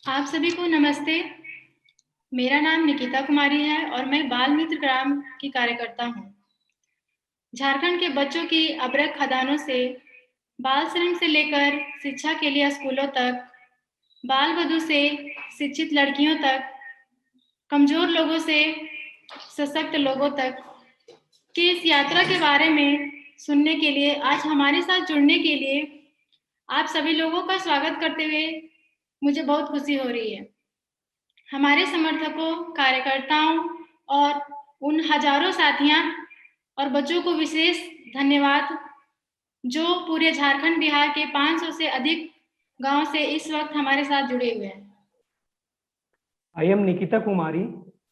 आप सभी को नमस्ते। मेरा नाम निकिता कुमारी है और मैं बाल मित्र ग्राम की कार्यकर्ता हूँ। झारखंड के बच्चों की अभ्रक खदानों से बाल श्रम से लेकर शिक्षा के लिए स्कूलों तक, बाल वधू से शिक्षित लड़कियों तक, कमजोर लोगों से सशक्त लोगों तक की इस यात्रा के बारे में सुनने के लिए आज हमारे साथ जुड़ने के लिए आप सभी लोगों का स्वागत करते हुए मुझे बहुत खुशी हो रही है। हमारे समर्थकों, कार्यकर्ताओं और उन हजारों साथियां और बच्चों को विशेष धन्यवाद जो पूरे झारखंड, बिहार के 500 से अधिक गांव से इस वक्त हमारे साथ जुड़े हुए हैं। I am Nikita Kumari,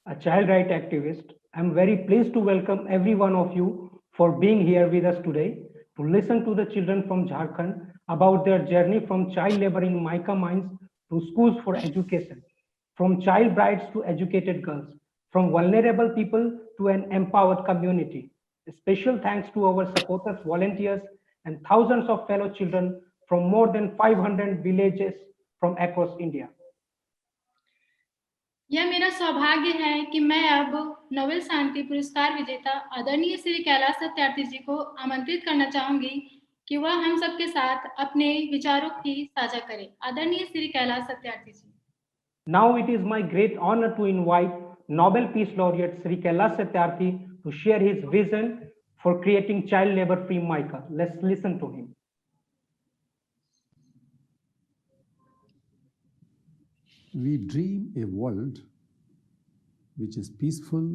a child right activist. I am very pleased to welcome every one of you for being here with us today to listen to the children from Jharkhand about their journey from child labor in mica mines to schools for education, from child brides to educated girls, from vulnerable people to an empowered community. A special thanks to our supporters, volunteers, and thousands of fellow children from more than 500 villages from across India. यह मेरा सौभाग्य है कि मैं अब Nobel शांति पुरस्कार विजेता आदरणीय श्री कैलाश सत्यार्थी जी को आमंत्रित करना चाहूंगी कि वह हम सबके साथ अपने विचारों की साझा करें। आदरणीय श्री कैलाश सत्यार्थी जी। Now it is my great honor to invite Nobel Peace Laureate Sri Kailash Satyarthi to share his vision for creating child labor-free mica. Let's listen to him. We dream a world which is peaceful,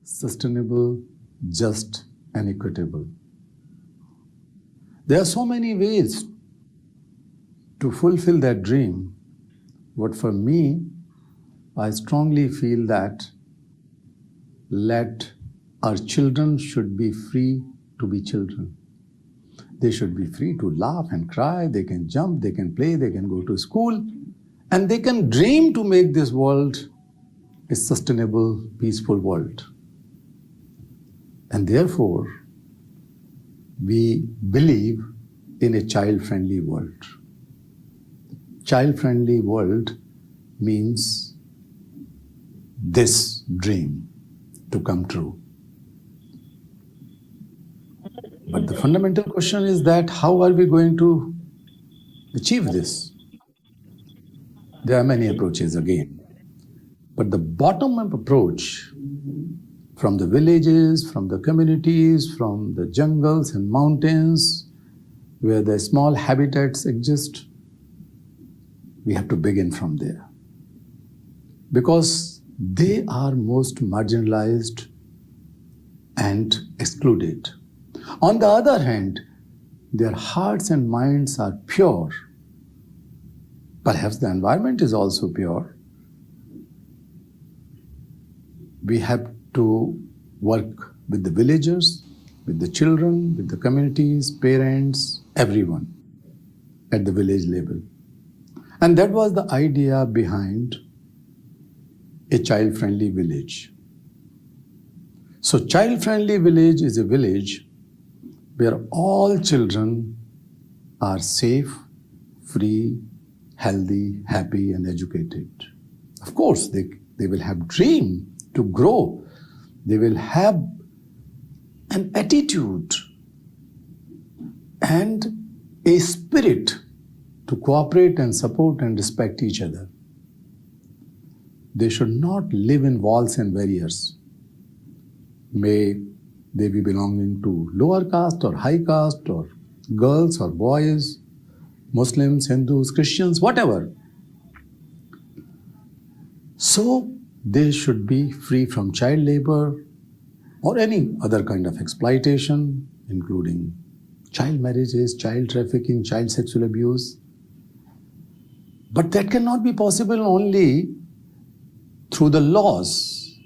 sustainable, just, and equitable. There are so many ways to fulfill that dream, but for me, I strongly feel that our children should be free to be children. They should be free to laugh and cry, they can jump, they can play, they can go to school, and they can dream to make this world a sustainable, peaceful world. And therefore, we believe in a child-friendly world. Child-friendly world means this dream to come true. But the fundamental question is that how are we going to achieve this? There are many approaches again. But the bottom-up approach from the villages, from the communities, from the jungles and mountains where the small habitats exist, we have to begin from there. Because they are most marginalized and excluded. On the other hand, their hearts and minds are pure. Perhaps the environment is also pure. We have to work with the villagers, with the children, with the communities, parents, everyone at the village level. And that was the idea behind a child-friendly village. So child-friendly village is a village where all children are safe, free, healthy, happy, and educated. Of course, they will have dream to grow. They will have an attitude and a spirit to cooperate and support and respect each other. They should not live in walls and barriers. May they be belonging to lower caste or high caste or girls or boys, Muslims, Hindus, Christians, whatever. So they should be free from child labor or any other kind of exploitation, including child marriages, child trafficking, child sexual abuse. But that cannot be possible only through the laws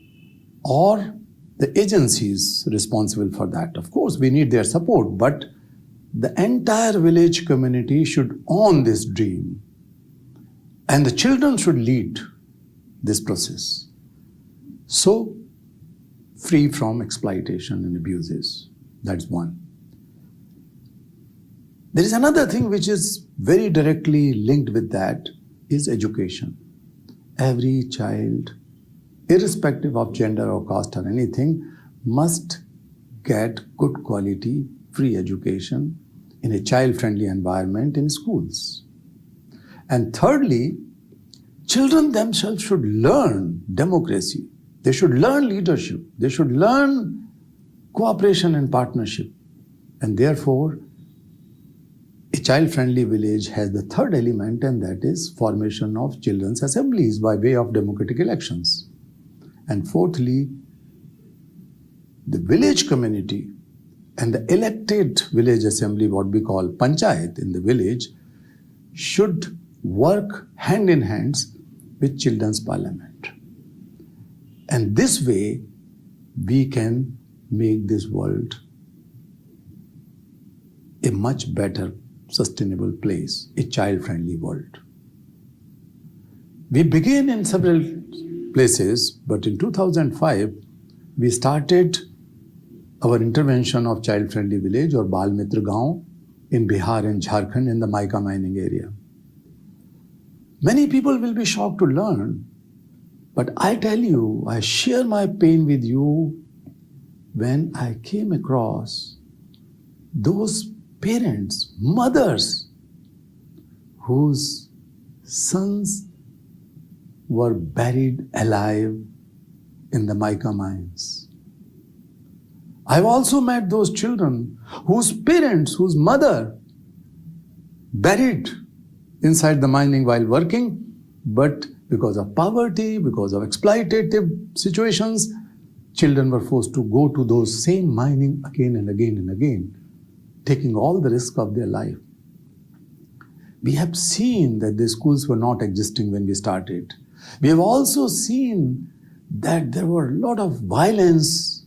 or the agencies responsible for that. Of course, we need their support, but the entire village community should own this dream, and the children should lead this process. So, free from exploitation and abuses. That's one. There is another thing which is very directly linked with that, is education. every child, irrespective of gender or caste or anything, must get good quality free education in a child-friendly environment in schools. And thirdly, children themselves should learn democracy. They should learn leadership. They should learn cooperation and partnership. And therefore, a child-friendly village has the third element, and that is formation of children's assemblies by way of democratic elections. And fourthly, the village community and the elected village assembly, what we call panchayat in the village, should work hand in hand with children's parliament. And this way, we can make this world a much better, sustainable place, a child-friendly world. We began in several places, but in 2005, we started our intervention of child-friendly village or Bal Mitra Gaon in Bihar and Jharkhand in the mica mining area. Many people will be shocked to learn, but I tell you, I share my pain with you when I came across those parents, mothers, whose sons were buried alive in the mica mines. I've also met those children whose parents, whose mother buried inside the mining while working, but because of poverty, because of exploitative situations, children were forced to go to those same mining again and again and again, taking all the risk of their life. We have seen that the schools were not existing when we started. We have also seen that there were a lot of violence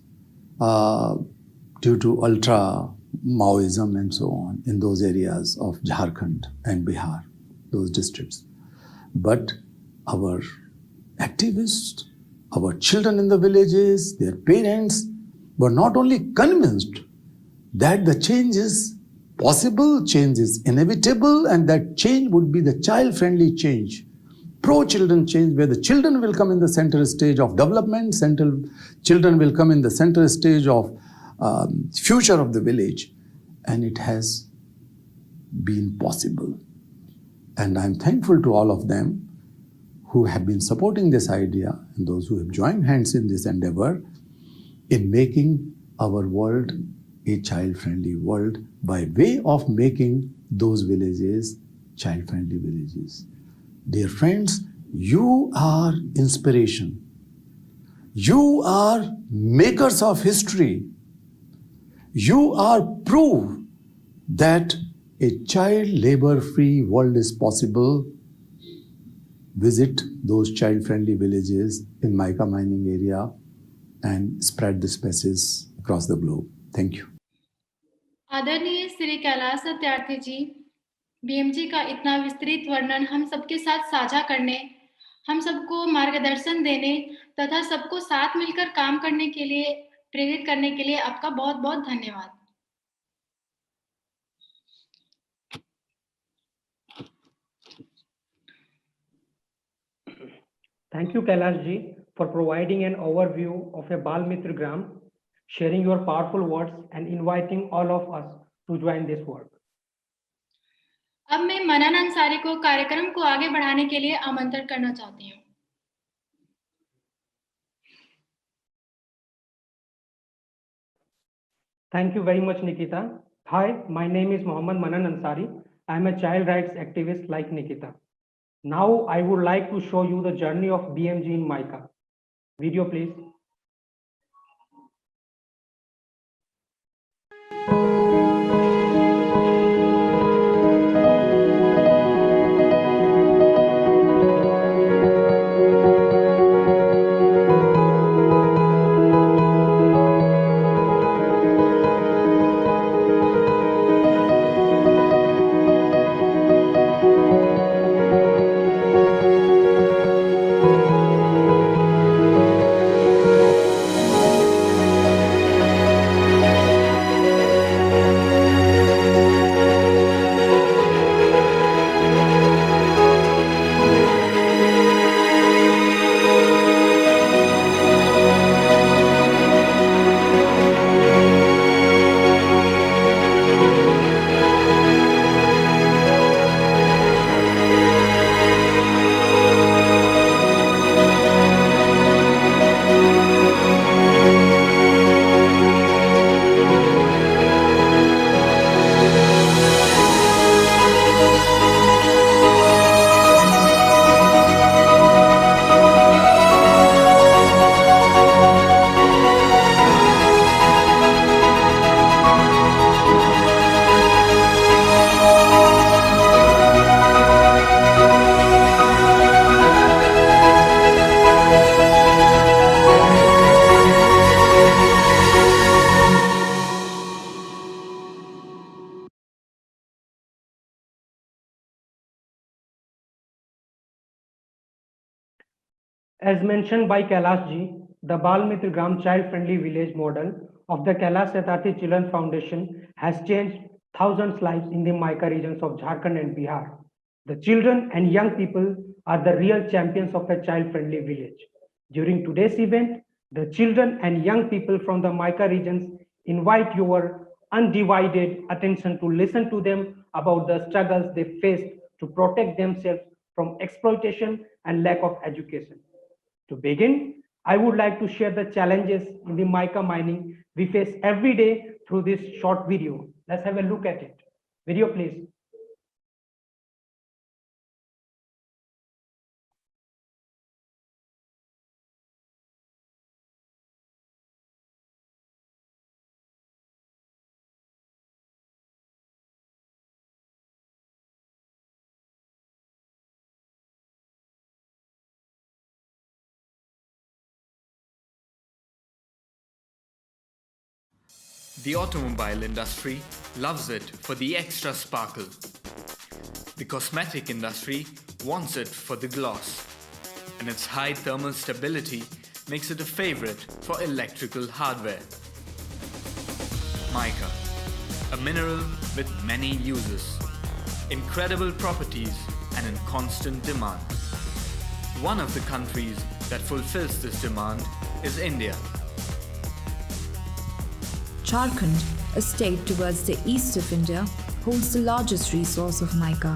due to ultra-Maoism and so on in those areas of Jharkhand and Bihar, those districts. But our activists, our children in the villages, their parents were not only convinced that the change is possible, change is inevitable, and that change would be the child-friendly change, pro-children change, where the children will come in the center stage of development, children will come in the center stage of future of the village, and it has been possible. And I'm thankful to all of them who have been supporting this idea and those who have joined hands in this endeavor in making our world a child-friendly world by way of making those villages child-friendly villages. Dear friends, you are inspiration. You are makers of history. You are proof that a child labor-free world is possible. Visit those child-friendly villages in mica mining area and spread this message across the globe. Thank you. आदरणीय श्री कैलाश सत्यार्थी जी, BMG का इतना विस्तृत वर्णन हम सबके साथ साझा करने, हम सबको मार्गदर्शन देने तथा सबको साथ मिलकर काम करने के लिए प्रेरित करने के लिए आपका बहुत बहुत धन्यवाद। Thank you, Kailash ji, for providing an overview of a Bal Mitra Gram, sharing your powerful words and inviting all of us to join this work. अब मैं मनन अंसारी को कार्यक्रम को आगे बढ़ाने के लिए आमंत्रित करना चाहती हूँ। Thank you very much, Nikita. Hi, my name is Mohammad Manan Ansari. I am a child rights activist like Nikita. Now I would like to show you the journey of BMG in mica. Video, please. As mentioned by Kailash ji, the Bal Mitra Gram child-friendly village model of the Kailash Satyarthi Children Foundation has changed thousands of lives in the Mica regions of Jharkhand and Bihar. The children and young people are the real champions of a child-friendly village. During today's event, the children and young people from the Mica regions invite your undivided attention to listen to them about the struggles they faced to protect themselves from exploitation and lack of education. To begin, I would like to share the challenges in the mica mining we face every day through this short video. Let's have a look at it. Video, please. The automobile industry loves it for the extra sparkle. The cosmetic industry wants it for the gloss. And its high thermal stability makes it a favorite for electrical hardware. Mica, a mineral with many uses, incredible properties and in constant demand. One of the countries that fulfills this demand is India. Jharkhand, a state towards the east of India, holds the largest resource of mica.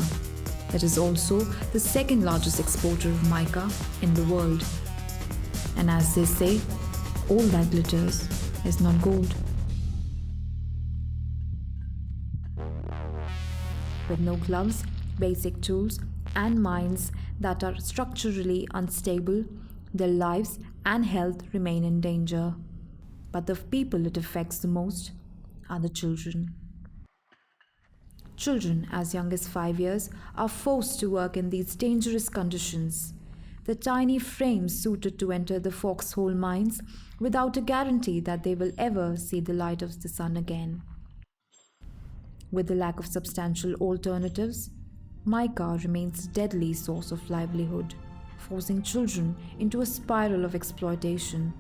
It is also the second largest exporter of mica in the world. And as they say, all that glitters is not gold. With no gloves, basic tools, and mines that are structurally unstable, their lives and health remain in danger. But the people it affects the most are the children. Children as young as 5 years are forced to work in these dangerous conditions. The tiny frames suited to enter the foxhole mines without a guarantee that they will ever see the light of the sun again. With the lack of substantial alternatives, mica remains a deadly source of livelihood, forcing children into a spiral of exploitation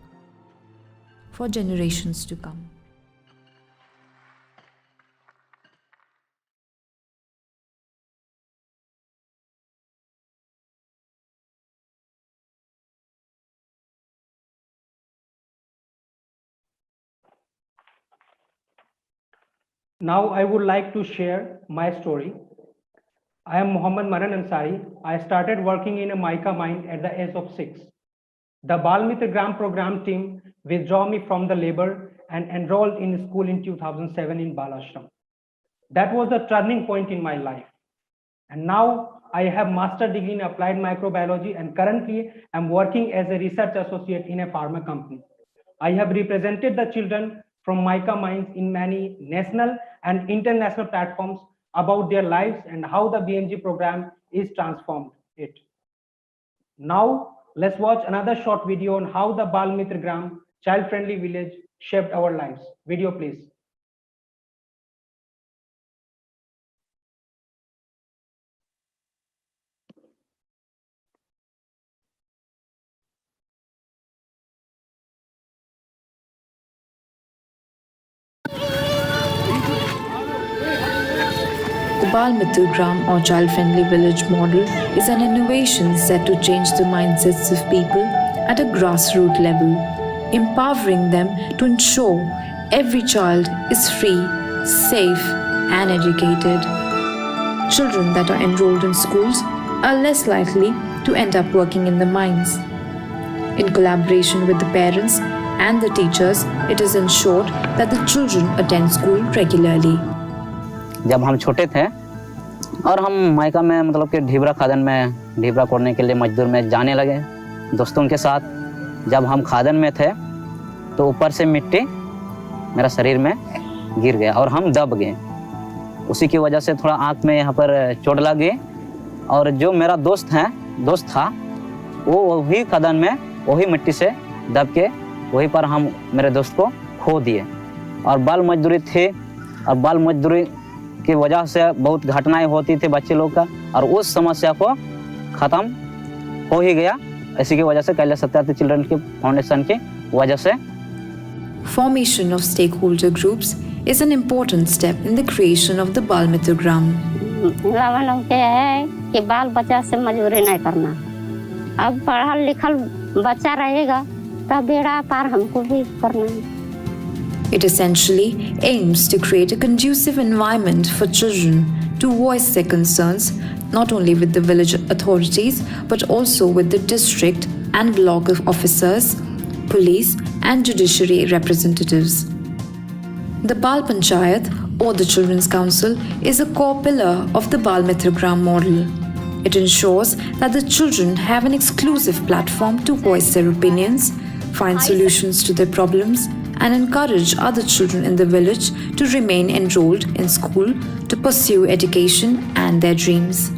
for generations to come. Now I would like to share my story. I am Muhammad Manan Ansari. I started working in a mica mine at the age of 6. The Bal Mitra Gram program team withdrew me from the labor and enrolled in school in 2007 in Balashram. That was the turning point in my life. And now I have master degree in applied microbiology and currently I'm working as a research associate in a pharma company. I have represented the children from mica mines in many national and international platforms about their lives and how the BMG program is transformed it. Now, let's watch another short video on how the Bal Mitra Gram child-friendly village shaped our lives. Video, please. The Bal Mitra Gram or child-friendly village model is an innovation set to change the mindsets of people at a grassroots level, empowering them to ensure every child is free, safe, and educated. Children that are enrolled in schools are less likely to end up working in the mines. In collaboration with the parents and the teachers, it is ensured that the children attend school regularly. जब हम छोटे थे और हम मायका में मतलब कि ढीबरा खादन में ढीबरा कोड़ने के लिए मजदूर में जाने लगे दोस्तों के साथ। जब हम खादन में थे तो ऊपर से मिट्टी मेरा शरीर में गिर गया और हम दब गए। उसी की वजह से थोड़ा आँख में यहाँ पर चोट लग गई और जो मेरा दोस्त था वो वही खादन में वही मिट्टी से दब के वहीं पर हम मेरे दोस्त को खो दिए। और बाल मजदूरी थी और बाल मजदूरी की वजह से बहुत घटनाएं होती थी बच्चे लोग का और उस समस्या को ख़त्म हो ही गया इसी की वजह से कैलाश सत्यार्थी चिल्ड्रन की फाउंडेशन की वजह से Formation of stakeholder groups is an important step in the creation of the Bal Mitra Gram. लावन के है कि बाल बच्चा से मजदूरी नहीं करना। अब पढ़ा लिखल बच्चा रहेगा तब बेड़ा पार हमको भी करना है। It essentially aims to create a conducive environment for children to voice their concerns not only with the village authorities but also with the district and block of officers, police and judiciary representatives. The Bal Panchayat or the Children's Council is a core pillar of the Bal Mitra Gram model. It ensures that the children have an exclusive platform to voice their opinions, find solutions to their problems and encourage other children in the village to remain enrolled in school to pursue education and their dreams.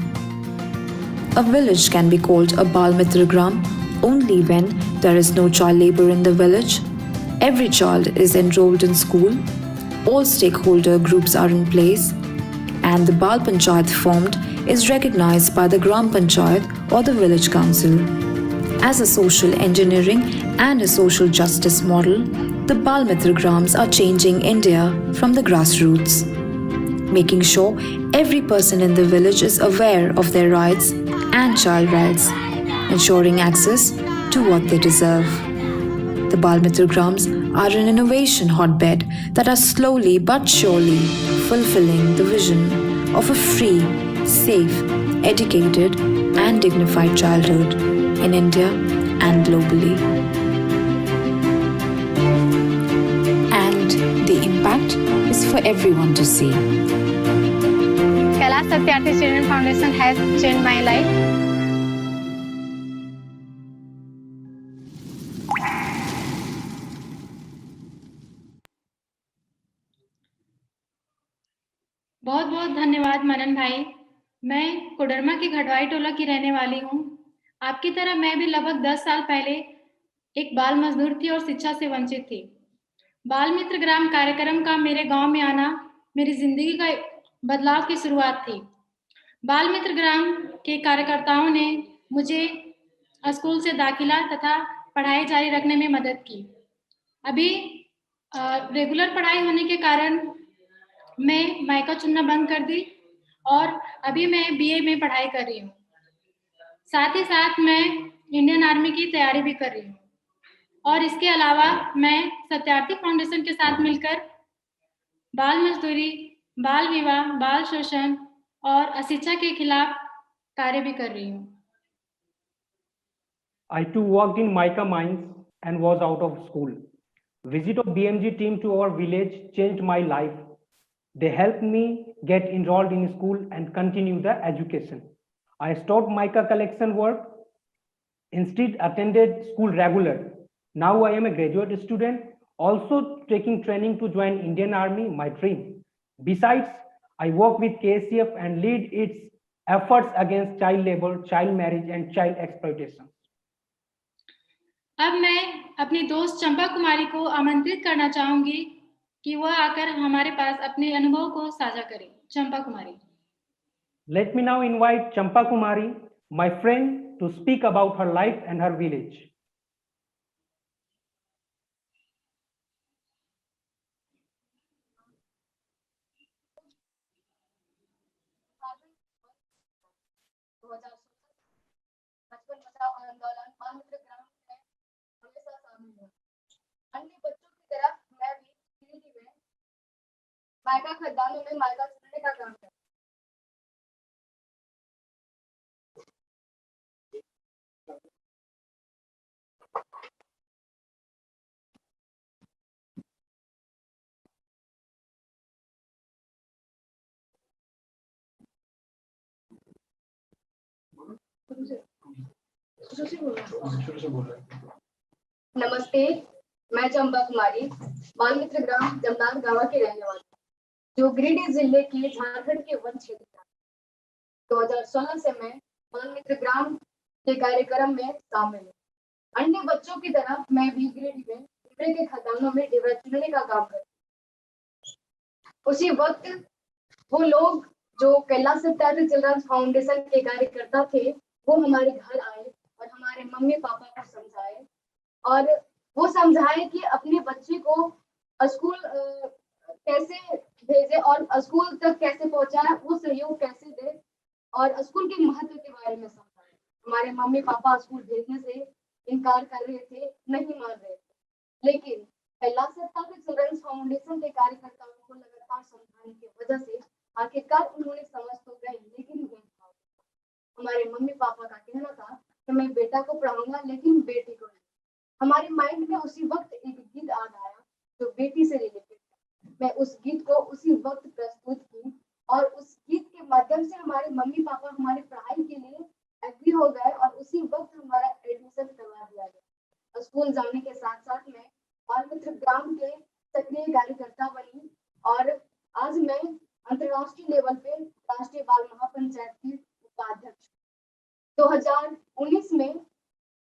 A village can be called a Bal Mitra Gram only when there is no child labor in the village, every child is enrolled in school, all stakeholder groups are in place, and the Bal Panchayat formed is recognized by the Gram Panchayat or the village council. As a social engineering and a social justice model, the Bal Mitra Grams are changing India from the grassroots, making sure every person in the village is aware of their rights and child rights, ensuring access to what they deserve. The Bal Mitra Grams are an innovation hotbed that are slowly but surely fulfilling the vision of a free, safe, educated and dignified childhood in India and globally. And the impact is for everyone to see. Kailash Satyarthi Children Foundation has changed my life. बहुत बहुत धन्यवाद मनन भाई। मैं कोडरमा की घटवाई टोला की रहने वाली हूँ। आपकी तरह मैं भी लगभग 10 साल पहले एक बाल मजदूर थी और शिक्षा से वंचित थी। बाल मित्र ग्राम कार्यक्रम का मेरे गांव में आना मेरी जिंदगी का बदलाव की शुरुआत थी। बाल मित्र ग्राम के कार्यकर्ताओं ने मुझे स्कूल से दाखिला तथा पढ़ाई जारी रखने में मदद की। अभी रेगुलर पढ़ाई होने के कारण मैं मायका चुनना बंद कर दी और अभी मैं बीए में पढ़ाई कर रही हूँ। साथ ही साथ मैं इंडियन आर्मी की तैयारी भी कर रही हूँ और इसके अलावा मैं सत्यार्थी फाउंडेशन के साथ मिलकर बाल मजदूरी, बाल विवाह, बाल शोषण और अशिक्षा के खिलाफ कार्य भी कर रही हूँ। I too worked in mica mines and was out of school. Visit of BMG team to our village changed my life. They helped me get enrolled in school and continue the education. I stopped mica collection work, instead attended school regular. Now I am a graduate student, also taking training to join Indian Army, my dream. Besides, I work with KCF and lead its efforts against child labor, child marriage and child exploitation. अब मैं अपनी दोस्त चंपा कुमारी को आमंत्रित करना चाहूंगी कि वह आकर हमारे पास अपने अनुभव को साझा करें। चंपा कुमारी। Let me now invite Champa Kumari, my friend, to speak about her life and her village. अन्य बच्चों की तरह मैं भी धीरे-धीरे मायका खदानों में मायका चुनने का काम करती नमस्ते, मैं चंपा कुमारी बाल मित्र ग्राम जमदार गांव की रहने वाली हूँ, जो गिरिडीह जिले के झारखंड के वन क्षेत्र का। 2016 से मैं बाल मित्र ग्राम के कार्यक्रम में शामिल हूँ। अन्य बच्चों की तरह मैं भी गिरिडीह में डिबरे के खदानों में डिबरा चुनने का काम करती हूँ। उसी वक्त वो लोग जो कैलाश सत्यार्थी चिल्ड्रंस फाउंडेशन के कार्यकर्ता थे, वो हमारे घर आए और हमारे मम्मी पापा को समझाए, और वो समझाए कि अपने बच्चे को स्कूल कैसे भेजे और स्कूल तक कैसे पहुंचाए, वो सहयोग कैसे दे, और स्कूल के महत्व के बारे में समझाए। हमारे मम्मी पापा स्कूल भेजने से इनकार कर रहे थे, नहीं मान रहे थे, लेकिन कैलाश सत्याग्रह चिल्ड्रंस फाउंडेशन के कार्यकर्ताओं को लगातार समझाने की वजह से आखिरकार उन्होंने समझ तो गए, लेकिन हमारे मम्मी पापा का कहना था कि मैं बेटा को पढ़ाऊंगा लेकिन बेटी को नहीं। हमारे माइंड में उसी वक्त एक गीत आ गया जो बेटी से रिलेटेड था। मैं उस गीत को उसी वक्त प्रस्तुत की, और उस गीत के माध्यम से हमारे मम्मी पापा हमारी पढ़ाई के लिए एग्री हो गए, और उसी वक्त हमारा एडमिशन करवा दिया गया। स्कूल जाने के साथ साथ मैं बाल मित्र ग्राम के सक्रिय कार्यकर्ता बनी, और आज मैं अंतरराष्ट्रीय लेवल पे राष्ट्रीय बाल महापंचायत की उपाध्यक्ष। 2019 में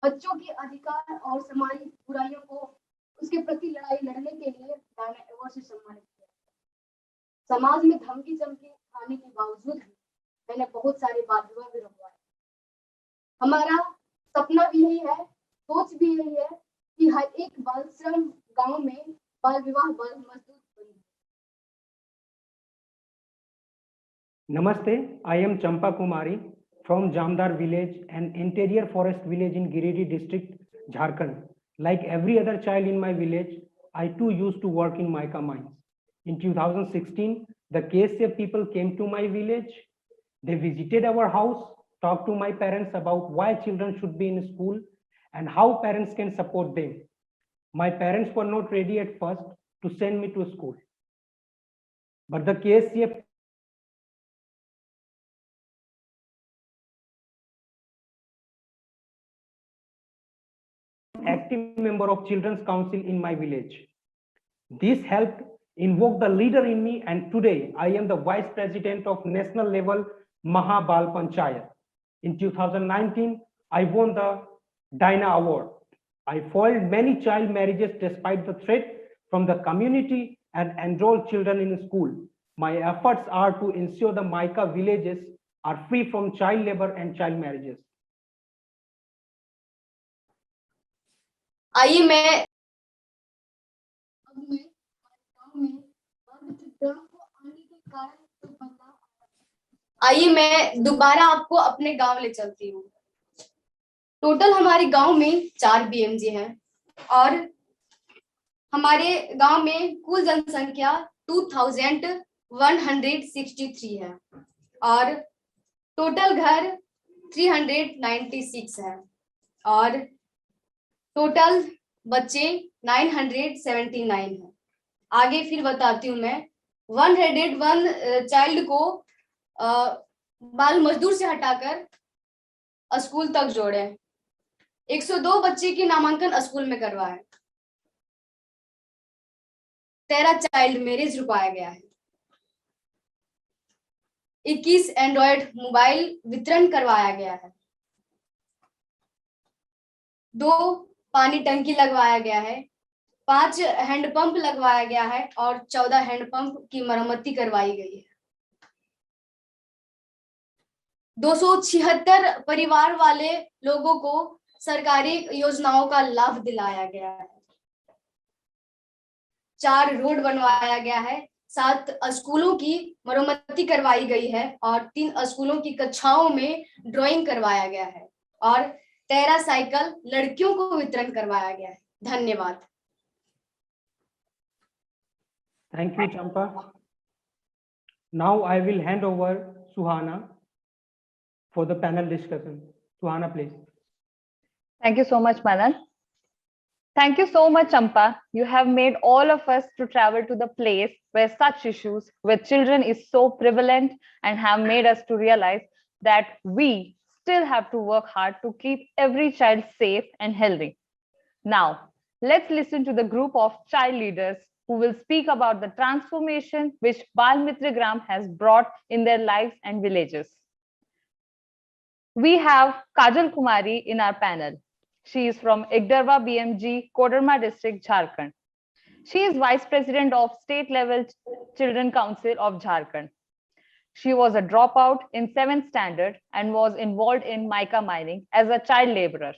बच्चों के अधिकार और सामाजिक बुराइयों को उसके प्रति लड़ाई लड़ने के लिए डायना अवार्ड से सम्मानित किया। समाज में धमकी चमकी आने के बावजूद भी मैंने बहुत सारे बाल विवाह भी रुकवाए। हमारा सपना भी यही है, सोच भी यही है कि हर एक बाल श्रम गांव में बाल विवाह बाल मजदूर बने। Namaste, I am Champa Kumari from Jamdar village, an interior forest village in Giridih district, Jharkhand. Like every other child in my village, I too used to work in mica mines. In 2016, the KSF people came to my village. They visited our house, talked to my parents about why children should be in school and how parents can support them. My parents were not ready at first to send me to school, but the KSF active member of Children's Council in my village. This helped invoke the leader in me, and today I am the vice president of national level Mahabal Panchayat. In 2019, I won the Dyna Award. I foiled many child marriages despite the threat from the community and enrolled children in school. My efforts are to ensure the mica villages are free from child labor and child marriages. आइए मैं दोबारा आपको अपने गांव ले चलती हूँ। Total हमारे गांव में 4 BMG हैं, और हमारे गांव में कुल जनसंख्या 2163 है, और टोटल घर 396 है, और टोटल बच्चे 979 है। आगे फिर बताती हूँ मैं। 101 चाइल्ड को बाल मजदूर से हटाकर स्कूल तक जोड़े। 102 बच्चे की नामांकन स्कूल में करवाए। 13 चाइल्ड मैरिज रुकवाया गया है। 21 एंड्रॉयड मोबाइल वितरण करवाया गया है। 2 पानी टंकी लगवाया गया है। 5 हैंडपंप लगवाया गया है, और 14 हैंडपंप की मरम्मती करवाई गई है। 276 परिवार वाले लोगों को सरकारी योजनाओं का लाभ दिलाया गया है। 4 रोड बनवाया गया है। 7 स्कूलों की मरम्मती करवाई गई है, और 3 स्कूलों की कक्षाओं में ड्राइंग करवाया गया है, और 13 साइकिल लड़कियों को वितरण करवाया गया है। धन्यवाद। Thank you, Champa. Now I will hand over Suhana for the panel discussion. Suhana, please. Thank you so much, Manan. Thank you so much, Champa. You have made all of us to travel to the place where such issues with children is so prevalent, and have made us to realize that we still have to work hard to keep every child safe and healthy. Now, let's listen to the group of child leaders who will speak about the transformation which Bal Mitra Gram has brought in their lives and villages. We have Kajal Kumari in our panel. She is from Igdarwa BMG, Koderma district, Jharkhand. She is Vice President of State Level Children Council of Jharkhand. She was a dropout in 7th standard and was involved in mica mining as a child laborer.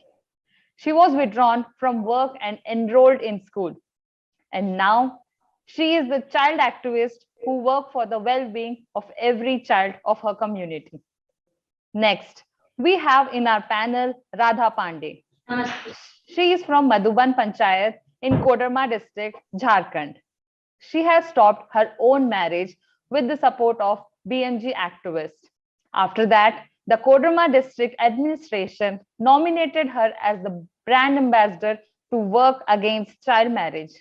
She was withdrawn from work and enrolled in school. And now she is the child activist who works for the well-being of every child of her community. Next, we have in our panel Radha Pandey. She is from Madhuban Panchayat in Kodarma district, Jharkhand. She has stopped her own marriage with the support of BMG activists. After that, the Kodarma district administration nominated her as the brand ambassador to work against child marriage.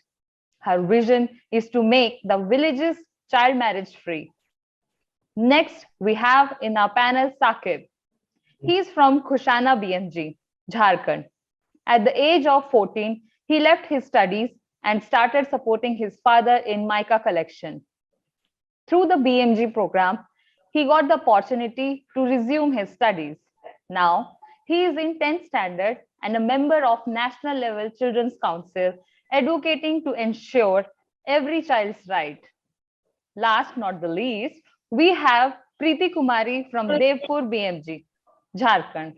Her vision is to make the villages child marriage free. Next, we have in our panel Saqib. He is from Khushana BMG, Jharkhand. At the age of 14, he left his studies and started supporting his father in mica collection. Through the BMG program, he got the opportunity to resume his studies. Now, he is in 10th standard and a member of National Level Children's Council, advocating to ensure every child's right. Last not the least, we have Preeti Kumari from Devpur BMG, Jharkhand.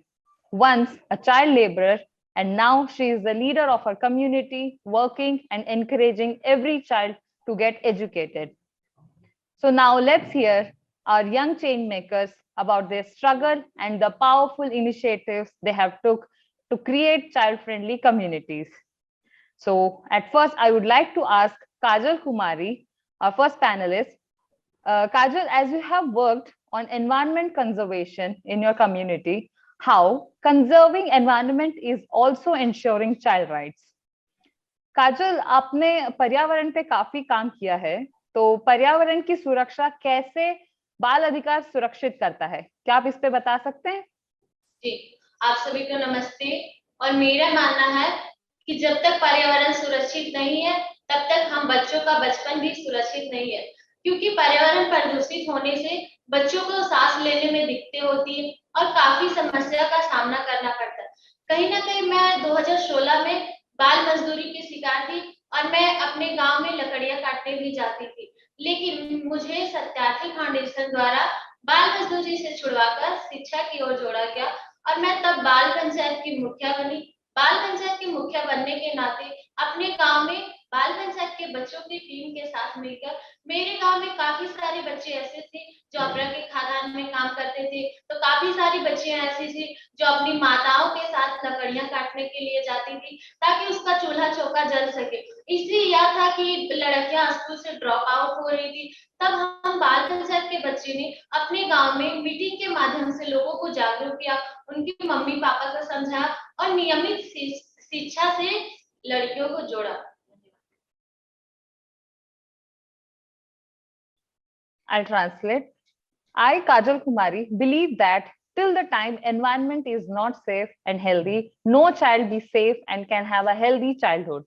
Once a child laborer, and now she is the leader of her community, working and encouraging every child to get educated. So now let's hear our young change makers about their struggle and the powerful initiatives they have took to create child-friendly communities. So at first, I would like to ask Kajal Kumari, our first panelist. Kajal, as you have worked on environment conservation in your community, how conserving environment is also ensuring child rights. काजल, आपने पर्यावरण पे काफी काम किया है, तो पर्यावरण की सुरक्षा कैसे बाल अधिकार सुरक्षित करता है, क्या आप इस पे बता सकते हैं? जी, आप सभी को नमस्ते। और मेरा मानना है कि जब तक पर्यावरण सुरक्षित नहीं है, तब तक हम बच्चों का बचपन भी सुरक्षित नहीं है, क्योंकि पर्यावरण प्रदूषित होने से बच्चों को सांस लेने में दिक्कतें होती है और काफी समस्या का सामना करना पड़ता है। कहीं ना कहीं मैं 2016 में बाल मजदूरी की शिकार थी और मैं अपने गांव में लकड़ियां काटने भी जाती थी, लेकिन मुझे सत्यार्थी फाउंडेशन द्वारा बाल मजदूरी से छुड़वाकर शिक्षा की ओर जोड़ा गया और मैं तब बाल पंचायत की मुखिया बनी। बाल पंचायत की मुखिया बनने के नाते अपने गांव में बाल पंचायत के बच्चों की टीम के साथ मिलकर मेरे गांव में काफी सारे बच्चे ऐसे थे जो अबरक के खादान में काम करते थे, तो काफी सारी बच्चियां ऐसी थी जो अपनी माताओं के साथ लकड़ियां काटने के लिए जाती थी ताकि उसका चूल्हा चौका जल सके। इसलिए यह था कि लड़कियां स्कूल से ड्रॉप आउट हो रही थी। तब हम बाल पंचायत के बच्चे ने अपने गांव में मीटिंग के माध्यम से लोगों को जागरूक किया, उनकी मम्मी पापा को समझाया और नियमित शिक्षा से लड़कियों को जोड़ा। I'll translate. I, Kajal Kumari, believe that till the time environment is not safe and healthy, no child be safe and can have a healthy childhood.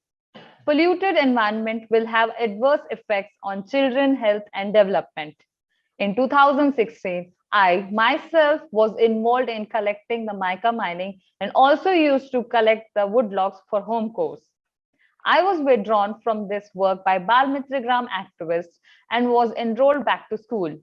Polluted environment will have adverse effects on children's health and development. In 2016, I myself was involved in collecting the mica mining and also used to collect the wood logs for home course. I was withdrawn from this work by Bal Mitra Gram activists and was enrolled back to school.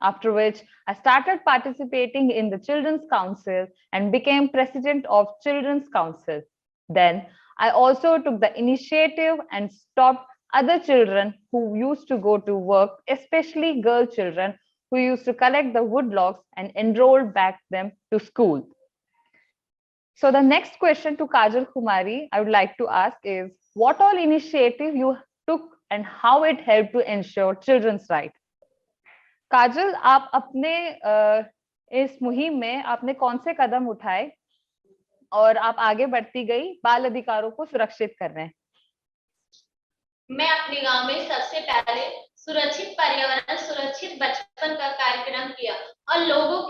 After which, I started participating in the Children's Council and became president of Children's Council. Then, I also took the initiative and stopped other children who used to go to work, especially girl children who used to collect the wood logs and enrolled back them to school. So the next question to Kajal Kumari I would like to ask is, what all initiative you took and how it helped to ensure children's right? काजल, आप अपने इस मुहिम में आपने कौन से कदम उठाए और आप आगे बढ़ती गई बाल अधिकारों को सुरक्षित करने? मैं अपने गांव में सबसे पहले सुरक्षित पर्यावरण सुरक्षित बचपन का कार्यक्रम किया और लोगों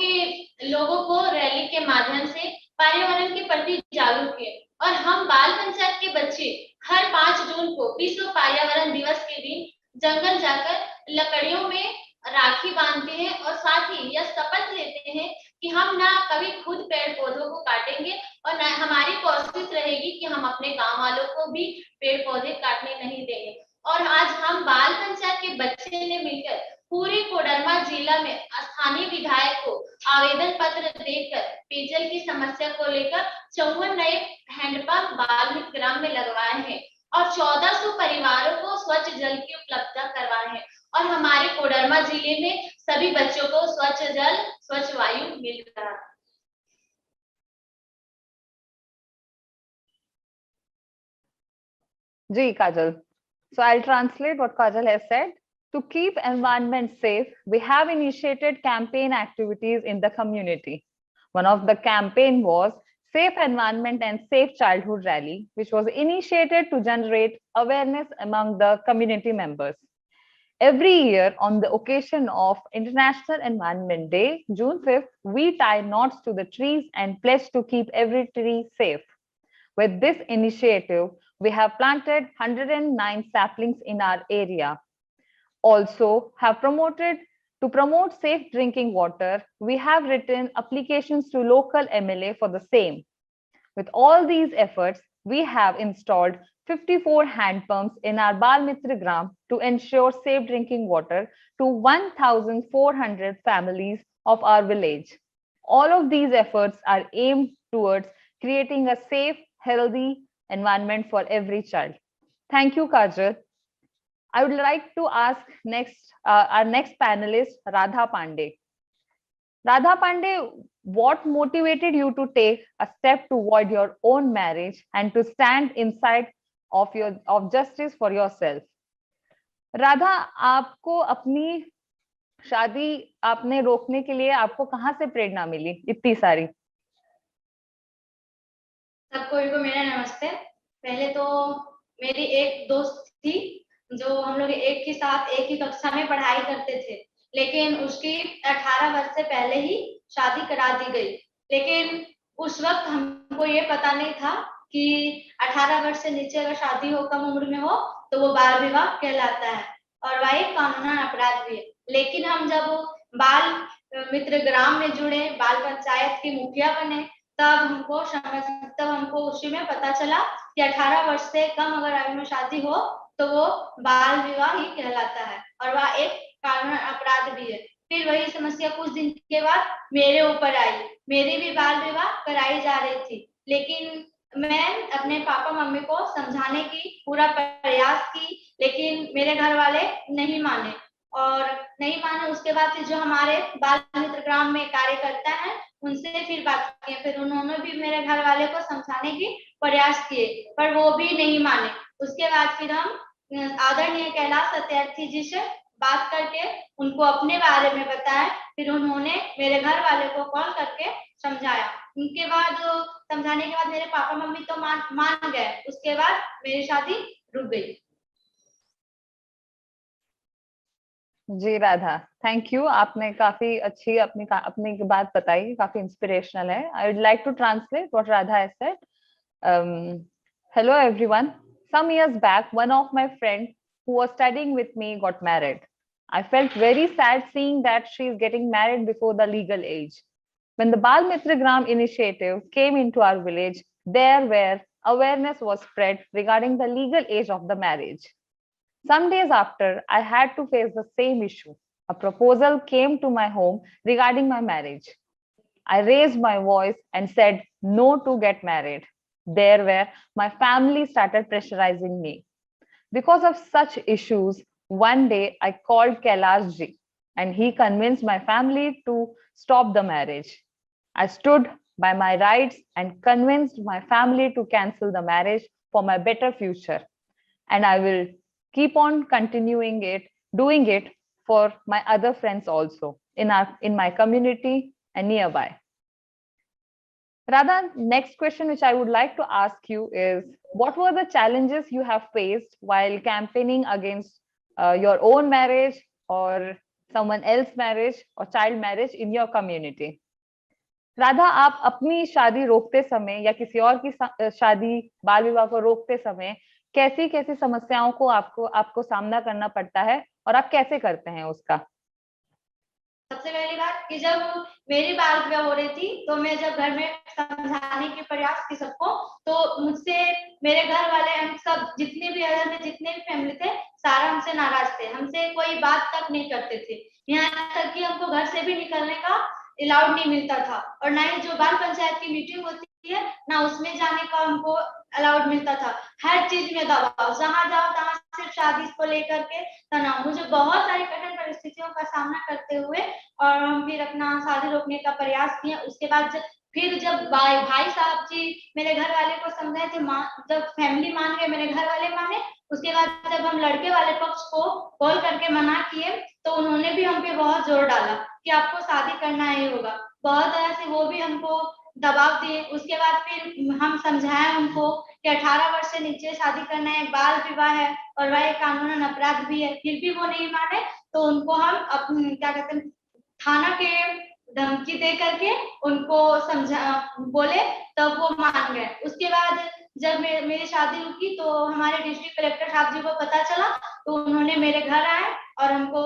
को रैली के माध्यम से पर्यावरण के प्रति जागरूक किए और हम बाल पंचायत के बच्चे हर 5 जून को विश्व पर्यावरण दिवस के दिन जंगल जाकर लकड़ियों में राखी बांधते हैं और साथ ही यह शपथ लेते हैं कि हम ना कभी खुद पेड़ पौधों को काटेंगे और ना हमारी कोशिश रहेगी कि हम अपने गांव वालों को भी पेड़ पौधे काटने नहीं देंगे। और आज हम बाल पंचायत के बच्चे ने मिलकर पूरे कोडरमा जिला में स्थानीय विधायक को आवेदन पत्र देकर पेयजल की समस्या को लेकर 54 नए हैंडपंप बाल मित्र ग्राम में लगवाए हैं और 1400 परिवारों को स्वच्छ जल की उपलब्धता करवाए हैं और हमारे कोडरमा जिले में सभी बच्चों को स्वच्छ जल स्वच्छ वायु मिल रहा है। Ji, Kajal. So I'll translate what Kajal has said. To keep environment safe, we have initiated campaign activities in the community. One of the campaign was Safe Environment and Safe Childhood Rally, which was initiated to generate awareness among the community members. Every year on the occasion of International Environment Day, June 5th, we tie knots to the trees and pledge to keep every tree safe. With this initiative, we have planted 109 saplings in our area. Also, to promote safe drinking water, we have written applications to local MLA for the same. With all these efforts, we have installed 54 hand pumps in our Bal Mitra Gram to ensure safe drinking water to 1,400 families of our village. All of these efforts are aimed towards creating a safe, healthy environment for every child. Thank you, Kajal. I would like to ask our next panelist, Radha Pandey. Radha Pandey, what motivated you to take a step toward your own marriage and to stand inside of justice for yourself? Radha, आपको अपनी शादी आपने रोकने के लिए आपको कहाँ से प्रेरणा मिली इतनी सारी? सबको को मेरा नमस्ते। पहले तो मेरी एक दोस्त थी जो हम लोग एक के साथ एक ही कक्षा में पढ़ाई करते थे, लेकिन उसकी 18 वर्ष से पहले ही शादी करा दी गई। लेकिन उस वक्त हमको ये पता नहीं था कि 18 वर्ष से नीचे अगर शादी हो, कम उम्र में हो, तो वो बाल विवाह कहलाता है और वह एक कानूनन अपराध भी है। लेकिन हम जब बाल मित्र ग्राम में जुड़े, बाल पंचायत की मुखिया बने, तब हमको उसी में पता चला कि 18 वर्ष से कम अगर आयु में शादी हो तो वो बाल विवाह ही कहलाता है और वह एक कानूनन अपराध भी है। फिर वही समस्या कुछ दिन के बाद मेरे ऊपर आई। मेरी भी बाल विवाह कराई जा रही थी, लेकिन मैं अपने पापा मम्मी को समझाने की पूरा प्रयास की, लेकिन मेरे घर वाले नहीं माने। उसके बाद जो हमारे बाल मित्र ग्राम में कार्यकर्ता हैं उनसे फिर बात की, फिर उन्होंने भी मेरे घर वाले को समझाने की प्रयास किए, पर वो भी नहीं माने। उसके बाद फिर हम आदरणीय कैलाश सत्यार्थी जी से बात करके उनको अपने बारे में बताया। फिर उन्होंने मेरे घर वाले को कॉल करके समझाया। उनके बाद समझाने के बाद मेरे पापा मम्मी तो मान गए। उसके बाद मेरी शादी रुक गई। जी राधा, थैंक यू। आपने काफी अच्छी अपनी बात बताई, काफी इंस्पिरेशनल है। I would like to translate what Radha has said. Hello everyone, some years back one of my friends who was studying with me got married. I felt very sad seeing that she is getting married before the legal age. When the Bal Mitra Gram initiative came into our village, there where awareness was spread regarding the legal age of the marriage. Some days after, I had to face the same issue. A proposal came to my home regarding my marriage. I raised my voice and said no to get married. There where my family started pressurizing me. Because of such issues, one day I called Kailash ji and he convinced my family to stop the marriage. I stood by my rights and convinced my family to cancel the marriage for my better future. And I will keep on doing it for my other friends also in my community and nearby. Radha, next question which I would like to ask you is, what were the challenges you have faced while campaigning against your own marriage or someone else's marriage or child marriage in your community? Radha, आप अपनी शादी रोकते समय या किसी और की शादी बाल विवाह को रोकते समय कैसी कैसी समस्याओं को आपको सामना करना पड़ता है और आप कैसे करते हैं उसका? सबसे पहली बात कि जब मेरी बाल विवाह हो रही थी तो मैं जब घर में समझाने के प्रयास की सबको, तो मुझसे मेरे घर वाले, हम सब जितने भी फैमिली थे, सारा हमसे नाराज थे, हमसे कोई बात तक नहीं करते थे। यहाँ तक कि हमको घर से भी निकलने का अलाउड नहीं मिलता था, और ना ही जो बाल पंचायत की मीटिंग होती है ना उसमें जाने का हमको अलाउड मिलता था। हर चीज में दबाव, जहाँ जाओ तहाँ सिर्फ शादी को लेकर के तनाव। मुझे बहुत सारी कठिन परिस्थितियों का सामना करते हुए और हम फिर अपना शादी रोकने का प्रयास किए। उसके बाद फिर जब भाई साहब जी मेरे घर वाले को समझाए थे, जब फैमिली मान गए, मेरे घर वाले माने, उसके बाद जब हम लड़के वाले पक्ष को कॉल करके मना किए तो उन्होंने भी हम पे बहुत जोर डाला कि आपको शादी करना ही होगा। बहुत तरह से वो भी हमको दबाव दिए। उसके बाद फिर हम समझाए उनको कि 18 वर्ष से नीचे शादी करना एक बाल विवाह है और वह एक कानूनन अपराध भी है। फिर भी वो नहीं माने तो उनको हम अपने क्या कहते हैं थाना के धमकी दे करके उनको समझा बोले, तब वो मान गए। उसके बाद जब मेरी शादी रुकी तो हमारे डिस्ट्रिक्ट कलेक्टर साहब जी को पता चला तो उन्होंने मेरे घर आए और हमको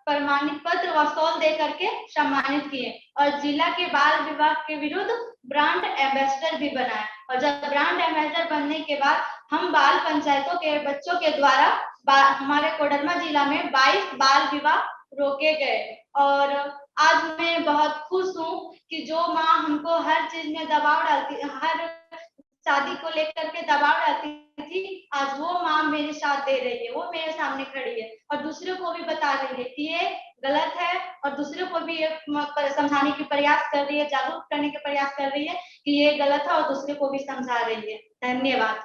प्रमाणित पत्र व शॉल दे करके सम्मानित किए और जिला के बाल विभाग के विरुद्ध ब्रांड एम्बेसडर भी बनाए। और जब ब्रांड एम्बेसडर बनने के बाद हम बाल पंचायतों के बच्चों के द्वारा हमारे कोडरमा जिला में 22 बाल विवाह रोके गए। और आज मैं बहुत खुश हूँ कि जो माँ हमको हर चीज में दबाव डालती, हर शादी को लेकर के दबाव डालती थी, आज वो माँ मेरे साथ दे रही है, वो मेरे सामने खड़ी है और दूसरों को भी बता रही है कि ये गलत है और दूसरों को भी ये समझाने की प्रयास कर रही है, जागरूक करने के प्रयास कर रही है कि ये गलत है और दूसरे को भी समझा रही है। धन्यवाद।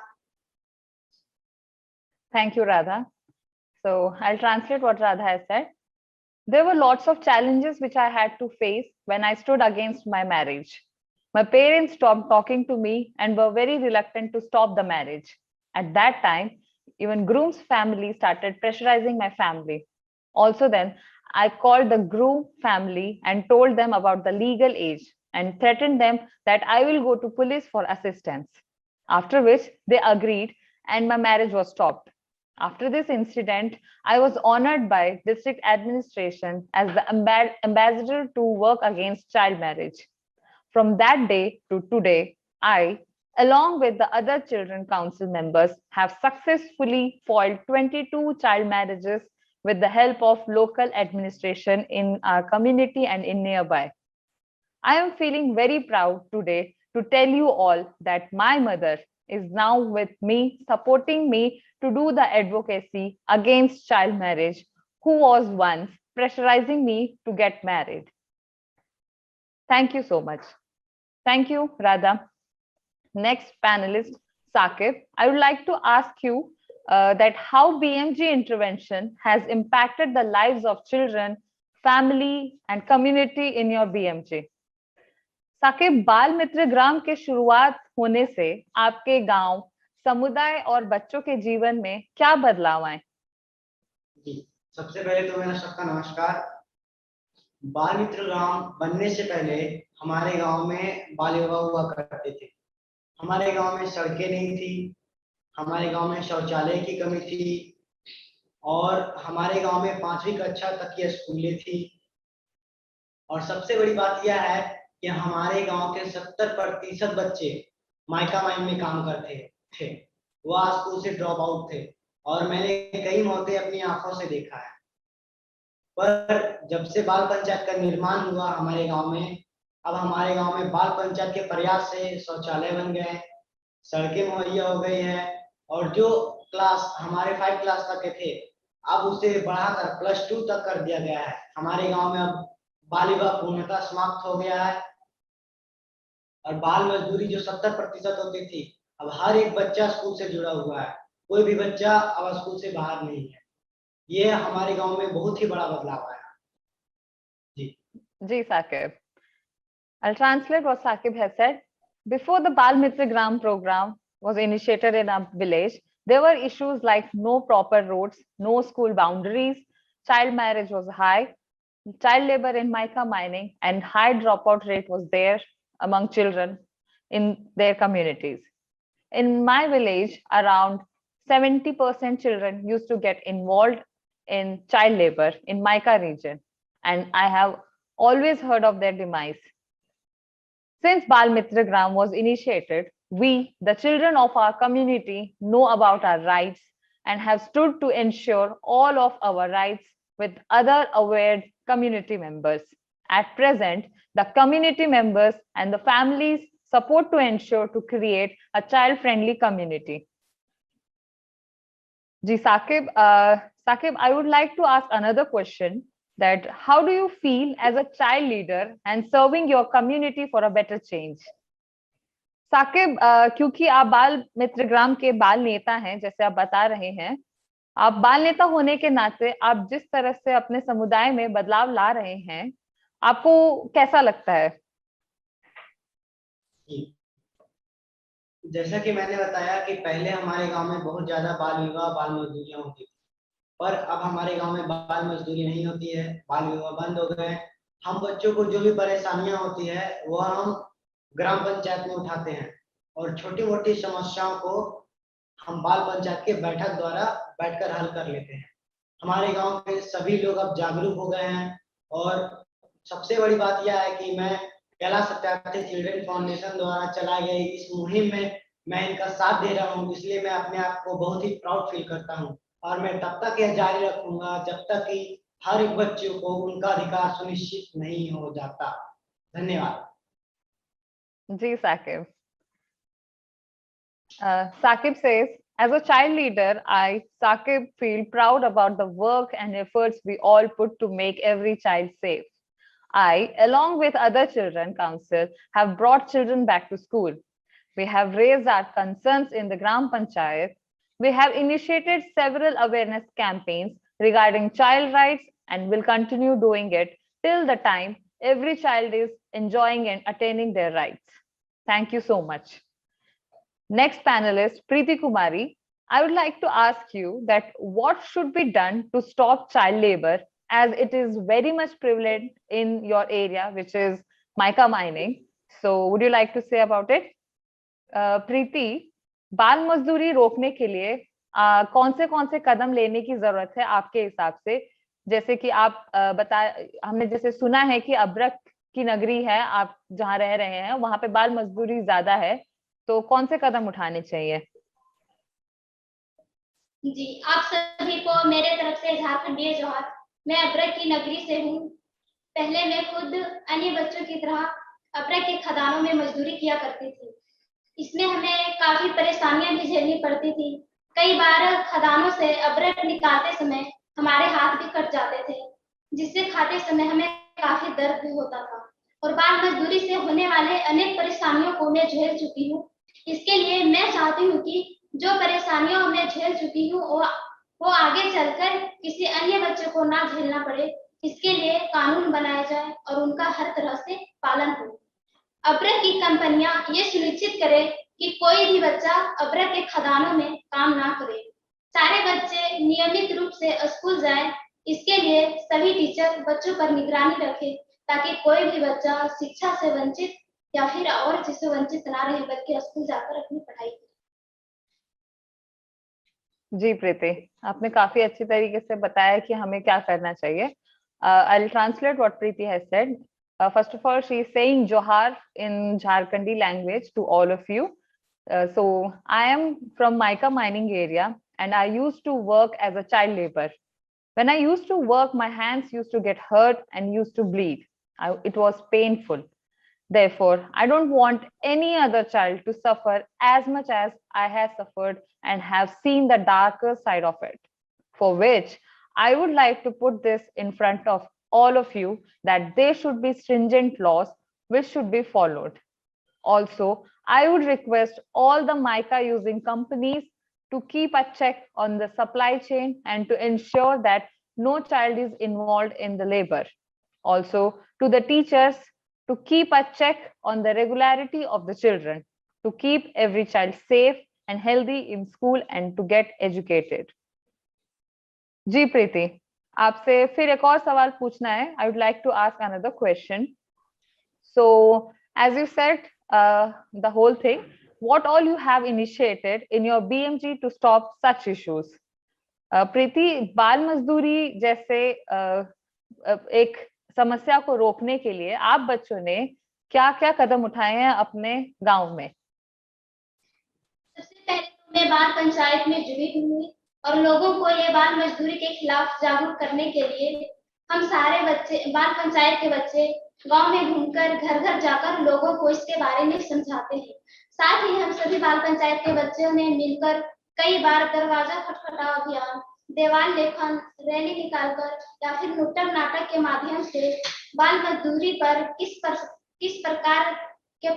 Thank you, Radha. So I'll translate what Radha has said. There were lots of challenges which I had to face when I stood against my marriage. My parents stopped talking to me and were very reluctant to stop the marriage. At that time, even groom's family started pressurizing my family. Also then, I called the groom family and told them about the legal age and threatened them that I will go to police for assistance. After which they agreed and my marriage was stopped. After this incident, I was honored by district administration as the ambassador to work against child marriage. From that day to today, I, along with the other children council members, have successfully foiled 22 child marriages with the help of local administration in our community and in nearby. I am feeling very proud today to tell you all that my mother is now with me, supporting me to do the advocacy against child marriage, who was once pressurizing me to get married. Thank you so much. Thank you, Radha. Next panelist, Saqib. I would like to ask you that how BMG intervention has impacted the lives of children, family, and community in your BMG. Saqib, बाल मित्र ग्राम के शुरुआत होने से आपके गांव, समुदाय और बच्चों के जीवन में क्या बदलाव आए? जी, सबसे पहले तो मेरा सबका नमस्कार। बाल मित्र ग्राम बनने से पहले हमारे गांव में बाल विवाह हुआ करते थे। हमारे गांव में सड़कें नहीं थी, हमारे गांव में शौचालय की कमी थी और हमारे गांव में 5वीं कक्षा तक की स्कूलें थी। और सबसे बड़ी बात यह है कि हमारे गांव के 70% बच्चे माइका माइन में काम करते थे, वह स्कूल से ड्रॉप आउट थे और मैंने कई मौतें अपनी आंखों से देखा है। पर जब से बाल पंचायत का निर्माण हुआ हमारे गांव में, अब हमारे गांव में बाल पंचायत के प्रयास से शौचालय बन गए, सड़कें मुहैया हो गई है और जो क्लास हमारे 5 क्लास तक के थे अब उसे बढ़ाकर +2 तक कर दिया गया है। हमारे गांव में अब बाल विवाह पूर्णतः समाप्त हो गया है और बाल मजदूरी जो 70% होती थी, अब हर एक बच्चा स्कूल से जुड़ा हुआ है, कोई भी बच्चा अब स्कूल से बाहर नहीं है। ये हमारे गांव में बहुत ही बड़ा बदलाव आया। जी Saqib. I'll translate what Saqib has said. Before the Bal Mitra Gram program was initiated in our village, there were issues like no proper roads, no school boundaries, child marriage was high, child labor in mica mining, and high dropout rate was there among children in their communities. In my village, around 70% children used to get involved in child labor in mica region, and I have always heard of their demise. Since Bal Mitra Gram was initiated, we, the children of our community, know about our rights and have stood to ensure all of our rights with other aware community members. At present, the community members and the families support to ensure to create a child-friendly community. Ji Saqib, Saqib, I would like to ask another question, that how do you feel as a child leader and serving your community for a better change? Saqib, क्योंकि आप बाल मित्र ग्राम के बाल नेता हैं, जैसे आप बता रहे हैं, आप बाल नेता होने के नाते आप जिस तरह से अपने समुदाय में बदलाव ला रहे हैं, आपको कैसा लगता है? जैसा कि मैंने बताया कि पहले हमारे गांव में बहुत ज्यादा बाल विवाह, बाल मजदूरियां होती थी, पर अब हमारे गांव में बाल मजदूरी नहीं होती है, बाल विवाह बंद हो गए। हम बच्चों को जो भी परेशानियां होती है वह हम ग्राम पंचायत में उठाते हैं और छोटी मोटी समस्याओं को हम बाल पंचायत के बैठक द्वारा बैठकर हल कर लेते हैं। हमारे गांव के सभी लोग अब जागरूक हो गए हैं और सबसे बड़ी बात यह है कि मैं कैलाश सत्यार्थी चिल्ड्रन फाउंडेशन द्वारा चलाए गए इस मुहिम में मैं इनका साथ दे रहा हूँ, इसलिए मैं अपने आप को बहुत ही प्राउड फील करता हूँ और मैं तब तक यह जारी रखूंगा जब तक कि हर एक बच्चे को उनका अधिकार सुनिश्चित नहीं हो जाता। धन्यवाद। जी Saqib. Saqib says, as a child leader, I, Saqib, feel proud about the work and efforts we all put to make every child safe. I, along with other children council, have brought children back to school. We have raised our concerns in the Gram Panchayat. We have initiated several awareness campaigns regarding child rights and will continue doing it till the time every child is enjoying and attaining their rights. Thank you so much. Next panelist, Preeti Kumari. I would like to ask you that what should be done to stop child labor, as it is very much prevalent in your area, which is mica mining. So would you like to say about it? Preeti, बाल मजदूरी रोकने के लिए कौन से कदम लेने की जरूरत है आपके हिसाब से? जैसे कि आप हमने जैसे सुना है कि अब्रक की नगरी है, आप जहाँ रह रहे हैं वहां पे बाल मजदूरी ज्यादा है, तो कौन से कदम उठाने चाहिए? जी, आप सभी को मेरे तरफ से झारखंडीय जोहार। मैं अब्रक की नगरी से हूँ। पहले मैं खुद अन्य बच्चों की तरह अब्रक के खदानों में मजदूरी किया करती थी। इसमें हमें काफी परेशानियां भी झेलनी पड़ती थी। कई बार खदानों से अब्रक निकालते समय हमारे हाथ भी कट जाते थे, जिससे खाते समय हमें काफी दर्द भी होता था। और बाल मजदूरी से होने वाले अनेक परेशानियों को मैं झेल चुकी हूँ। इसके लिए मैं चाहती हूँ कि जो परेशानियों मैं झेल चुकी हूँ वो आगे चलकर किसी अन्य बच्चे को ना झेलना पड़े, इसके लिए कानून बनाया जाए और उनका हर तरह से पालन हो। अब्रक की कंपनियां ये सुनिश्चित करें कि कोई भी बच्चा अब्रक के खदानों में काम ना करे। सारे बच्चे नियमित रूप से स्कूल जाएं। इसके लिए सभी टीचर बच्चों पर निगरानी रखें ताकि कोई भी बच्चा शिक्षा से वंचित या फिर और चीज से वंचित ना रहे, बल्कि स्कूल जाकर अपनी पढ़ाई करे। जी प्रीति, आपने काफी अच्छी तरीके से बताया कि हमें क्या करना चाहिए. I'll translate what Preeti has said. First of all, she is saying Johar in Jharkhandi language to all of you. So I am from mica mining area and I used to work as a child labor. When I used to work, my hands used to get hurt and used to bleed. It was painful. Therefore, I don't want any other child to suffer as much as I have suffered and have seen the darker side of it, for which I would like to put this in front of all of you that there should be stringent laws which should be followed. Also, I would request all the mica using companies to keep a check on the supply chain and to ensure that no child is involved in the labor. Also, to the teachers, to keep a check on the regularity of the children, to keep every child safe and healthy in school and to get educated. जी प्रीति, आपसे फिर एक और सवाल पूछना है. I would like to ask another question. So, as you said, the whole thing, what all you have initiated in your BMG to stop such issues? प्रीति, बाल मजदूरी जैसे एक समस्या को रोकने के लिए आप बच्चों ने क्या-क्या कदम उठाए हैं अपने गांव में? सबसे पहले तो मैं बाल पंचायत में जुड़ी हुई और लोगों को ये बाल मजदूरी के खिलाफ जागरूक करने के लिए हम सारे बच्चे, बाल पंचायत के बच्चे गांव में घूमकर घर घर जाकर लोगों को इसके बारे में समझाते हैं। साथ ही हम सभी बाल पंचायत के बच्चों ने मिलकर कई बार दरवाजा खटखटाओ अभियान, देवाल लेखन, रैली निकालकर या फिर नुक्कड़ नाटक के माध्यम से बाल मजदूरी पर किस प्रकार के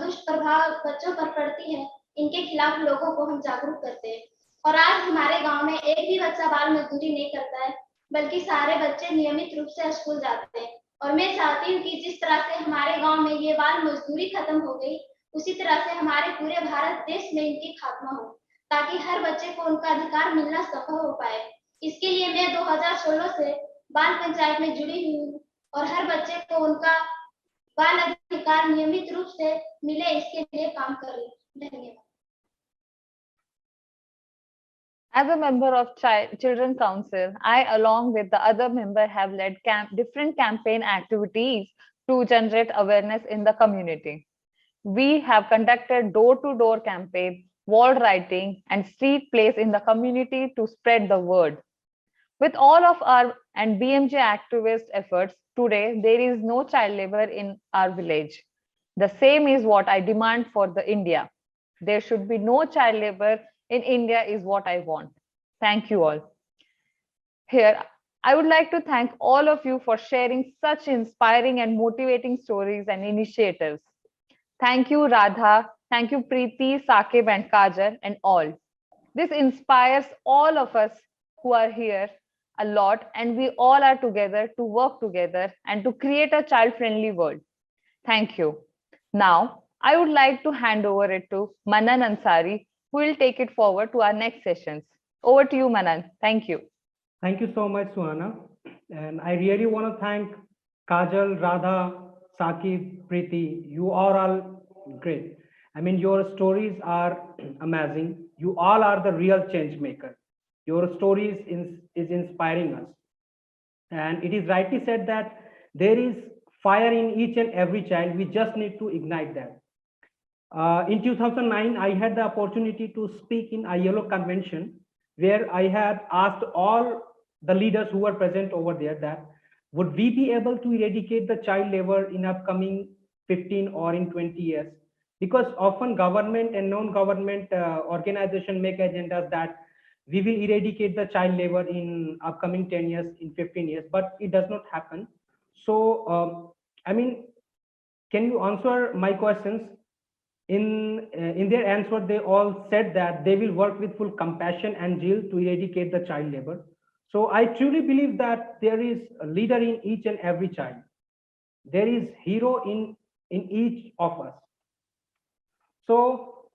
दुष्ट प्रभाव बच्चों पर पड़ती है, इनके खिलाफ लोगों को हम जागरूक करते हैं। और आज हमारे गांव में एक भी बच्चा बाल मजदूरी नहीं करता है, बल्कि सारे बच्चे नियमित रूप से स्कूल जाते हैं। और मैं चाहती हूँ कि जिस तरह से हमारे गांव में ये बाल मजदूरी खत्म हो गई, उसी तरह से हमारे पूरे भारत देश में इनकी खात्मा हो, ताकि हर बच्चे को उनका अधिकार मिलना संभव हो पाए। इसके लिए मैं 2016 से बाल पंचायत में जुड़ी हुई हूँ और हर बच्चे को उनका बाल अधिकार नियमित रूप से मिले, इसके लिए काम कर रही हूँ। धन्यवाद। As a member of Children Council, I, along with the other member, have led different campaign activities to generate awareness in the community. We have conducted door-to-door campaign, wall writing, and street plays in the community to spread the word. With all of our and BMJ activist efforts, today there is no child labor in our village. The same is what I demand for the India. There should be no child labor in India is what I want. Thank you all. Here, I would like to thank all of you for sharing such inspiring and motivating stories and initiatives. Thank you, Radha. Thank you, Preeti, Saqib, and Kajal, and all. This inspires all of us who are here a lot, and we all are together to work together and to create a child-friendly world. Thank you. Now, I would like to hand over it to Manan Ansari, who will take it forward to our next sessions. Over to you, Manan. Thank you. Thank you so much, Suhana. And I really want to thank Kajal, Radha, Saqib, Preeti. You are all great. I mean, your stories are amazing. You all are the real change maker. Your stories is inspiring us. And it is rightly said that there is fire in each and every child. We just need to ignite that. In 2009, I had the opportunity to speak in ILO convention, where I had asked all the leaders who were present over there that would we be able to eradicate the child labor in upcoming 15 or in 20 years? Because often government and non-government organization make agendas that we will eradicate the child labor in upcoming 10 years, in 15 years, but it does not happen. So, I mean, can you answer my questions? In their answer, they all said that they will work with full compassion and zeal to eradicate the child labor. So I truly believe that there is a leader in each and every child. There is hero in each of us. So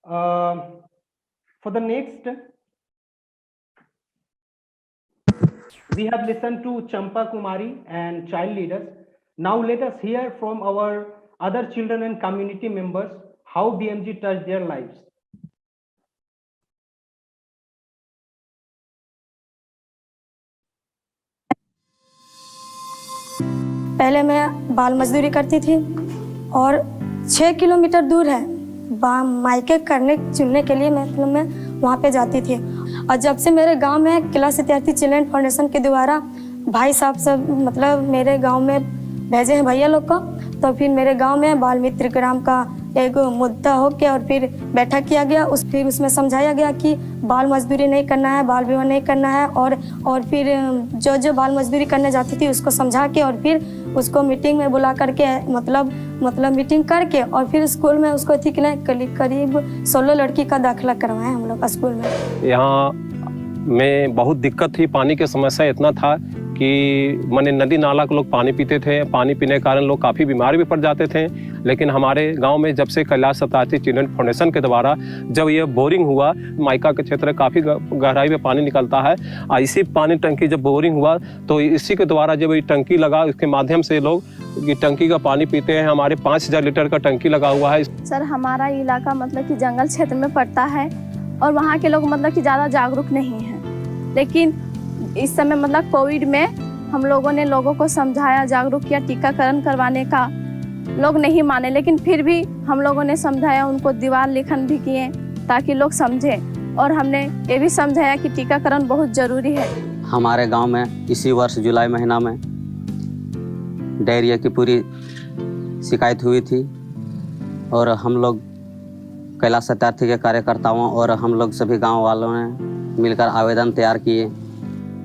for the next, we have listened to Champa Kumari and child leaders. Now let us hear from our other children and community members how BMG touched their lives. पहले मैं बाल मजदूरी करती थी और 6 kilometre दूर है मायके करने चुनने के लिए मैं वहाँ पे जाती थी। और जब से मेरे गांव में किला सत्यार्थी चिल्ड्रन फाउंडेशन के द्वारा भाई साहब सब मतलब मेरे गांव में भेजे हैं भैया लोग को, तो फिर मेरे गांव में बाल मित्र ग्राम का एक मुद्दा हो गया और फिर बैठक किया गया। फिर उसमें समझाया गया कि बाल मजदूरी नहीं करना है, बाल विवाह नहीं करना है। और फिर जो बाल मजदूरी करने जाती थी उसको समझा के और फिर उसको मीटिंग में बुला करके मतलब मीटिंग करके और फिर स्कूल में उसको करीब 16 लड़की का दाखिला करवाए हम लोग स्कूल में। यहाँ में बहुत दिक्कत थी, पानी की समस्या इतना था कि माने नदी नाला के लोग पानी पीते थे, पानी पीने के कारण लोग काफ़ी बीमार भी पड़ जाते थे। लेकिन हमारे गांव में जब से कैलाश सत्यार्थी चिल्ड्रन फाउंडेशन के द्वारा जब ये बोरिंग हुआ, मायका के क्षेत्र काफ़ी गहराई में पानी निकलता है, ऐसी पानी टंकी जब बोरिंग हुआ तो इसी के द्वारा जब ये टंकी लगा, इसके माध्यम से लोग ये टंकी का पानी पीते हैं। हमारे 5000 लीटर का टंकी लगा हुआ है। सर, हमारा इलाका मतलब कि जंगल क्षेत्र में पड़ता है और वहाँ के लोग मतलब कि ज़्यादा जागरूक नहीं हैं। लेकिन इस समय मतलब कोविड में हम लोगों ने लोगों को समझाया, जागरूक किया, टीकाकरण करवाने का। लोग नहीं माने, लेकिन फिर भी हम लोगों ने समझाया, उनको दीवार लेखन भी किए ताकि लोग समझें। और हमने ये भी समझाया कि टीकाकरण बहुत ज़रूरी है। हमारे गांव में इसी वर्ष जुलाई महीना में डायरिया की पूरी शिकायत हुई थी और हम लोग कैलाश सत्यार्थी के कार्यकर्ताओं और हम लोग सभी गांव वालों ने मिलकर आवेदन तैयार किए।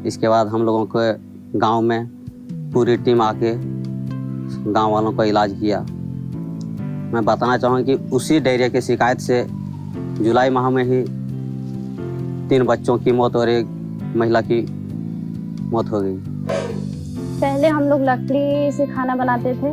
इसके बाद हम लोगों के गांव में पूरी टीम आके गांव वालों का इलाज किया। मैं बताना चाहूँगा कि उसी डायरिया की शिकायत से जुलाई माह में ही 3 बच्चों की मौत और 1 महिला की मौत हो गई। पहले हम लोग लकड़ी से खाना बनाते थे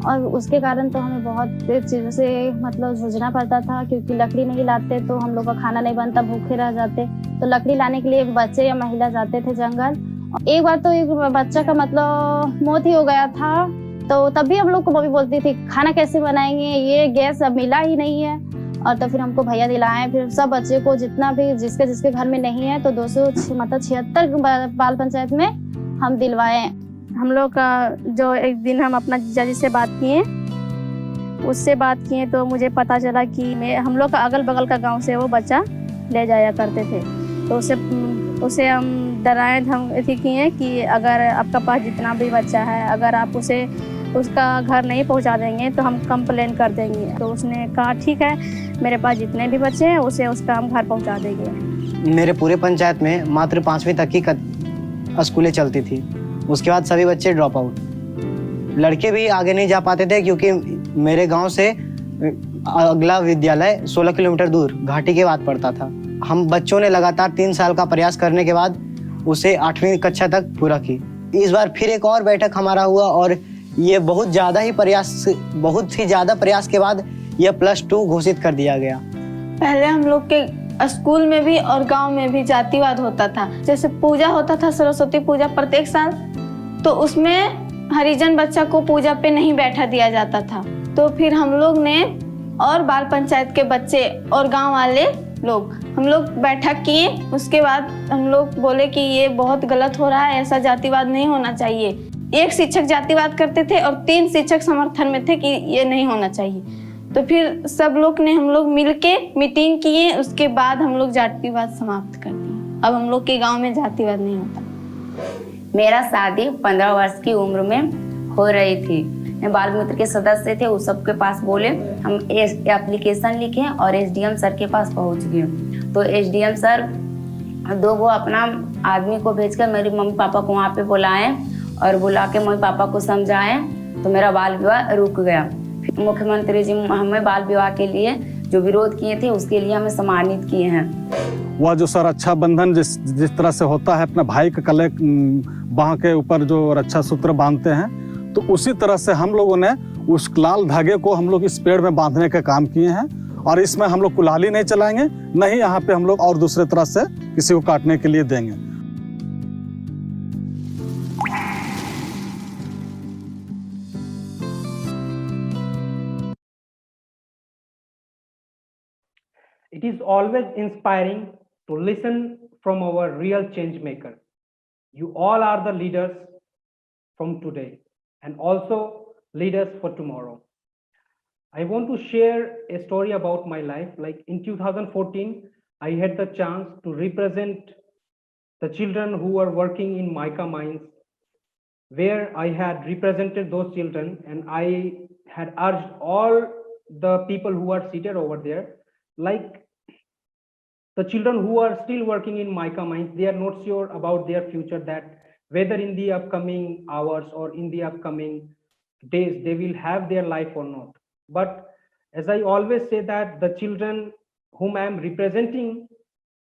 और उसके कारण तो हमें बहुत चीज़ों से मतलब जूझना पड़ता था, क्योंकि लकड़ी नहीं लाते तो हम लोग का खाना नहीं बनता, भूखे रह जाते। तो लकड़ी लाने के लिए एक बच्चे या महिला जाते थे जंगल। एक बार तो एक बच्चा का मतलब मौत ही हो गया था, तो तब भी हम लोग को मम्मी बोलती थी खाना कैसे बनाएंगे, ये गैस अब मिला ही नहीं है। और तो फिर हमको भैया दिलाए, फिर सब बच्चे को जितना भी जिसके घर में नहीं है तो 276 बाल पंचायत में हम दिलवाए। हम लोग का जो एक दिन हम अपना जीजा जी से बात किए, उससे बात किए तो मुझे पता चला कि हम लोग का अगल बगल का गांव से वो बच्चा ले जाया करते थे। तो उसे हम डराए धमकी किए कि अगर आपका पास जितना भी बच्चा है, अगर आप उसका घर नहीं पहुंचा देंगे तो हम कंप्लेन कर देंगे। तो उसने कहा ठीक है, मेरे पास जितने भी बच्चे हैं उसका हम घर पहुंचा देंगे। मेरे पूरे पंचायत में मात्र 5वीं तक की स्कूलें चलती थी, उसके बाद सभी बच्चे ड्रॉप आउट। लड़के भी आगे नहीं जा पाते थे क्योंकि मेरे गांव से अगला विद्यालय 16 किलोमीटर दूर घाटी के बाद पड़ता था। हम बच्चों ने लगातार 3 साल का प्रयास करने के बाद उसे 8वीं कक्षा तक पूरा की। इस बार फिर एक और बैठक हमारा हुआ और ये बहुत ही ज़्यादा प्रयास के बाद यह +2 घोषित कर दिया गया। पहले हम लोग के स्कूल में भी और गांव में भी जातिवाद होता था। जैसे पूजा होता था, सरस्वती पूजा प्रत्येक साल, तो उसमें हरिजन बच्चा को पूजा पे नहीं बैठा दिया जाता था। तो फिर हम लोग ने और बाल पंचायत के बच्चे और गांव वाले लोग हम लोग बैठक किए। उसके बाद हम लोग बोले कि ये बहुत गलत हो रहा है, ऐसा जातिवाद नहीं होना चाहिए। एक शिक्षक जातिवाद करते थे और 3 शिक्षक समर्थन में थे कि ये नहीं होना चाहिए। तो फिर सब लोग ने हम लोग मिलके मीटिंग किए, उसके बाद हम लोग जातिवाद समाप्त कर दिए। अब हम लोग के गांव में जातिवाद नहीं होता। मेरा शादी 15 वर्ष की उम्र में हो रही थी। मैं बाल मित्र के सदस्य थे, उस सबके पास बोले, हम एप्लीकेशन लिखे और एसडीएम सर के पास पहुंच गए। तो एसडीएम सर 2 अपना आदमी को भेजकर मेरी मम्मी पापा को वहाँ पे बुलाए और बुला के मम्मी पापा को समझाए, तो मेरा बाल विवाह रुक गया। मुख्यमंत्री जी हमें बाल विवाह के लिए जो विरोध किए थे उसके लिए हमें सम्मानित किए हैं। वह जो सर रक्षा बंधन जिस तरह से होता है, अपने भाई के गले बाह के ऊपर जो रक्षा सूत्र बांधते हैं, तो उसी तरह से हम लोगों ने उस लाल धागे को हम लोग इस पेड़ में बांधने का काम किए हैं। और इसमें हम लोग कुल्हाड़ी नहीं चलाएंगे, नहीं यहाँ पे हम लोग और दूसरे तरह से किसी को काटने के लिए देंगे। It is always inspiring to listen from our real change maker. You all are the leaders from today and also leaders for tomorrow. I want to share a story about my life. Like in 2014, I had the chance to represent the children who were working in mica mines, where I had represented those children, and I had urged all the people who are seated over there, like the children who are still working in mica mines, they are not sure about their future, that whether in the upcoming hours or in the upcoming days they will have their life or not. But as I always say, that the children whom I am representing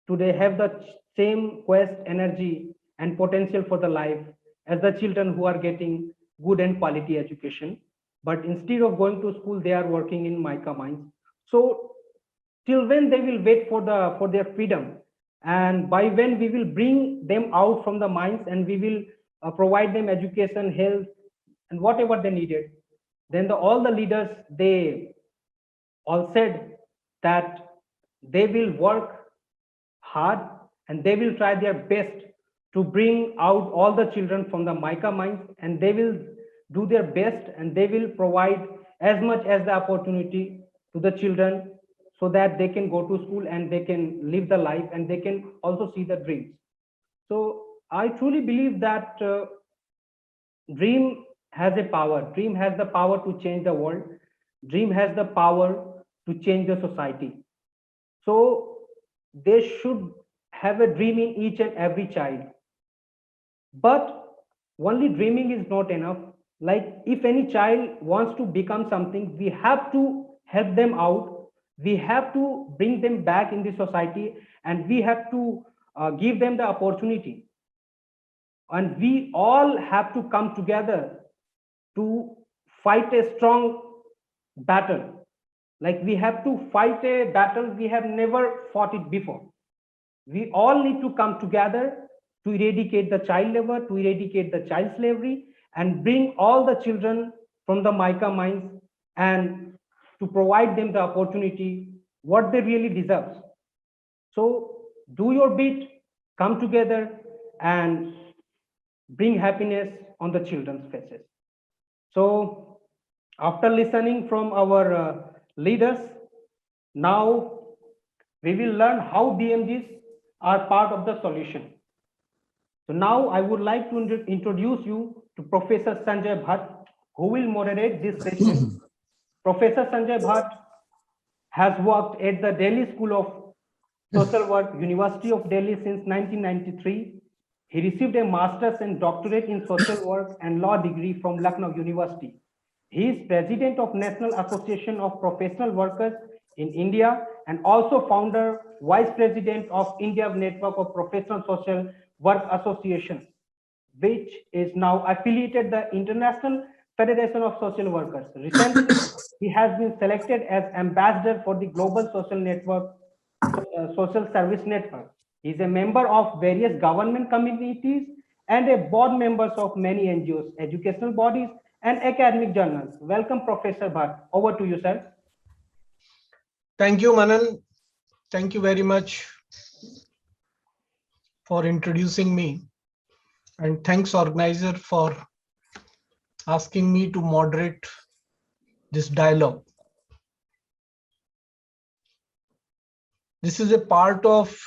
today have the same quest, energy and potential for the life as the children who are getting good and quality education. But instead of going to school, they are working in mica mines. So till when they will wait for their freedom, and by when we will bring them out from the mines and we will provide them education, health and whatever they needed. Then all the leaders, they all said that they will work hard and they will try their best to bring out all the children from the mica mines, and they will do their best and they will provide as much as the opportunity to the children, so that they can go to school and they can live the life and they can also see the dreams. So I truly believe that dream has a power. Dream has the power to change the world. Dream has the power to change the society. So they should have a dream in each and every child. But only dreaming is not enough. Like if any child wants to become something, we have to help them out. We have to bring them back in the society, and we have to give them the opportunity. And we all have to come together to fight a strong battle. Like we have to fight a battle we have never fought it before. We all need to come together to eradicate the child labor, to eradicate the child slavery, and bring all the children from the mica mines and to provide them the opportunity what they really deserve. So do your bit, come together and bring happiness on the children's faces. So after listening from our leaders, now we will learn how BMGs are part of the solution. So now I would like to introduce you to Professor Sanjay Bhatt, who will moderate this session. Professor Sanjay Bhatt has worked at the Delhi School of Social Work, University of Delhi since 1993. He received a master's and doctorate in social work and law degree from Lucknow University. He is president of National Association of Professional Workers in India and also founder, vice president of India's Network of Professional Social Work Association, which is now affiliated the International Federation of Social Workers. Recently, he has been selected as ambassador for the Global Social Network, Social Service Network. He is a member of various government committees and a board members of many NGOs, educational bodies, and academic journals. Welcome, Professor Bhatt. Over to you, sir. Thank you, Manan. Thank you very much for introducing me. And thanks, organizer, for asking me to moderate this dialogue. This is a part of,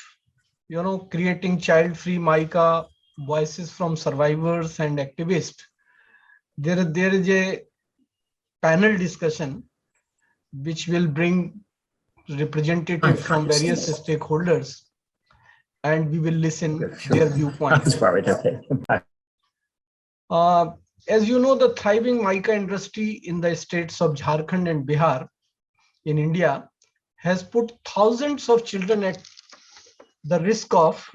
creating child-free mica, voices from survivors and activists. There is a panel discussion which will bring representatives from various stakeholders, and we will listen their viewpoints. As you know, the thriving mica industry in the states of Jharkhand and Bihar in India has put thousands of children at the risk of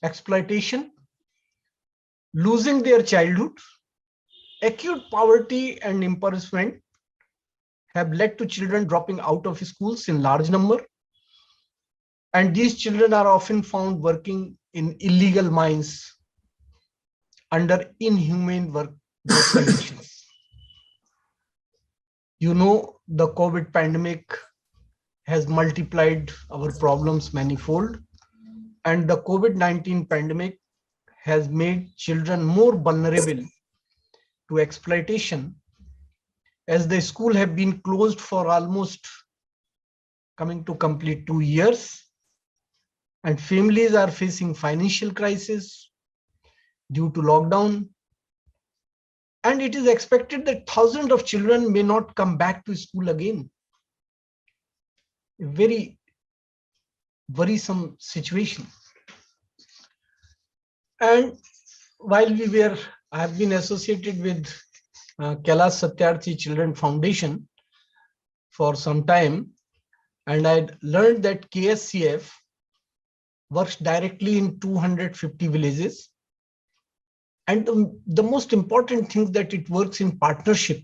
exploitation, losing their childhood. Acute poverty and impoverishment have led to children dropping out of schools in large number. And these children are often found working in illegal mines under inhumane work conditions. The COVID pandemic has multiplied our problems manifold, and the COVID-19 pandemic has made children more vulnerable to exploitation, as the school have been closed for almost coming to complete 2 years, and families are facing financial crisis due to lockdown. And it is expected that thousands of children may not come back to school again. A very worrisome situation. And while I have been associated with Kailash Satyarthi Children Foundation for some time, and I learned that KSCF works directly in 250 villages. And the most important thing that it works in partnership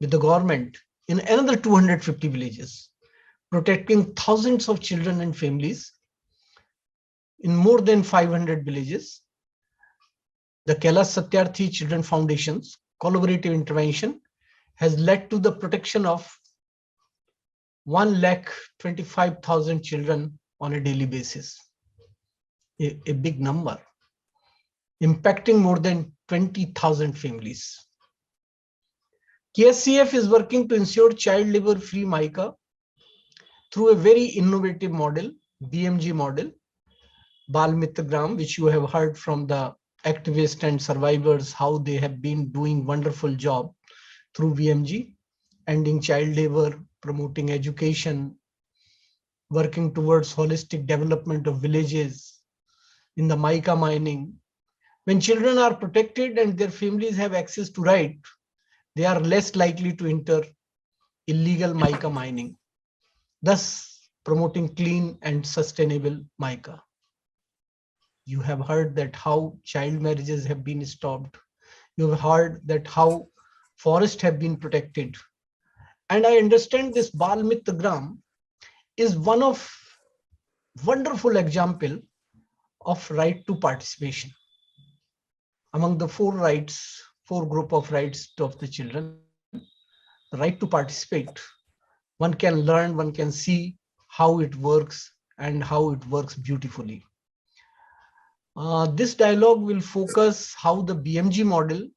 with the government in another 250 villages, protecting thousands of children and families in more than 500 villages. The Kailash Satyarthi Children Foundation's collaborative intervention has led to the protection of 1,25,000 children on a daily basis. A big number, impacting more than 20,000 families. KSCF is working to ensure child labor free mica through a very innovative model, BMG model, Bal Mitra Gram, which you have heard from the activists and survivors, how they have been doing wonderful job through BMG, ending child labor, promoting education, working towards holistic development of villages, in the mica mining. When children are protected and their families have access to right, they are less likely to enter illegal mica mining, thus promoting clean and sustainable mica. You have heard that how child marriages have been stopped. You have heard that how forests have been protected. And I understand this Bal Mitra Gram is one of wonderful example of right to participation. Among the four group of rights of the children, the right to participate, one can learn, one can see how it works and how it works beautifully. This dialogue will focus how the BMG model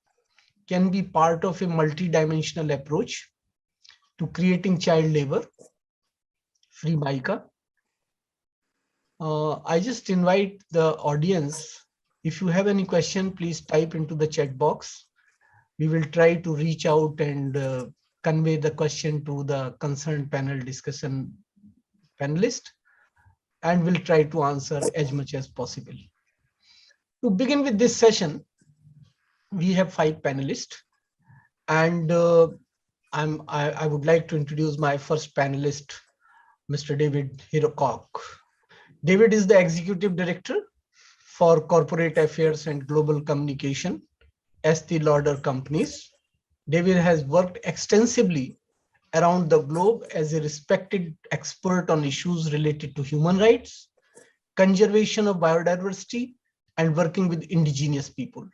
can be part of a multi-dimensional approach to creating child labor, free mica. I just invite the audience, if you have any question, please type into the chat box. We will try to reach out and convey the question to the concerned panel discussion panelist, and we'll try to answer as much as possible. To begin with this session, we have 5 panelists, and I would like to introduce my first panelist, Mr. David Hirocock. David is the Executive Director for Corporate Affairs and Global Communication, Estée Lauder Companies. David has worked extensively around the globe as a respected expert on issues related to human rights, conservation of biodiversity, and working with indigenous people,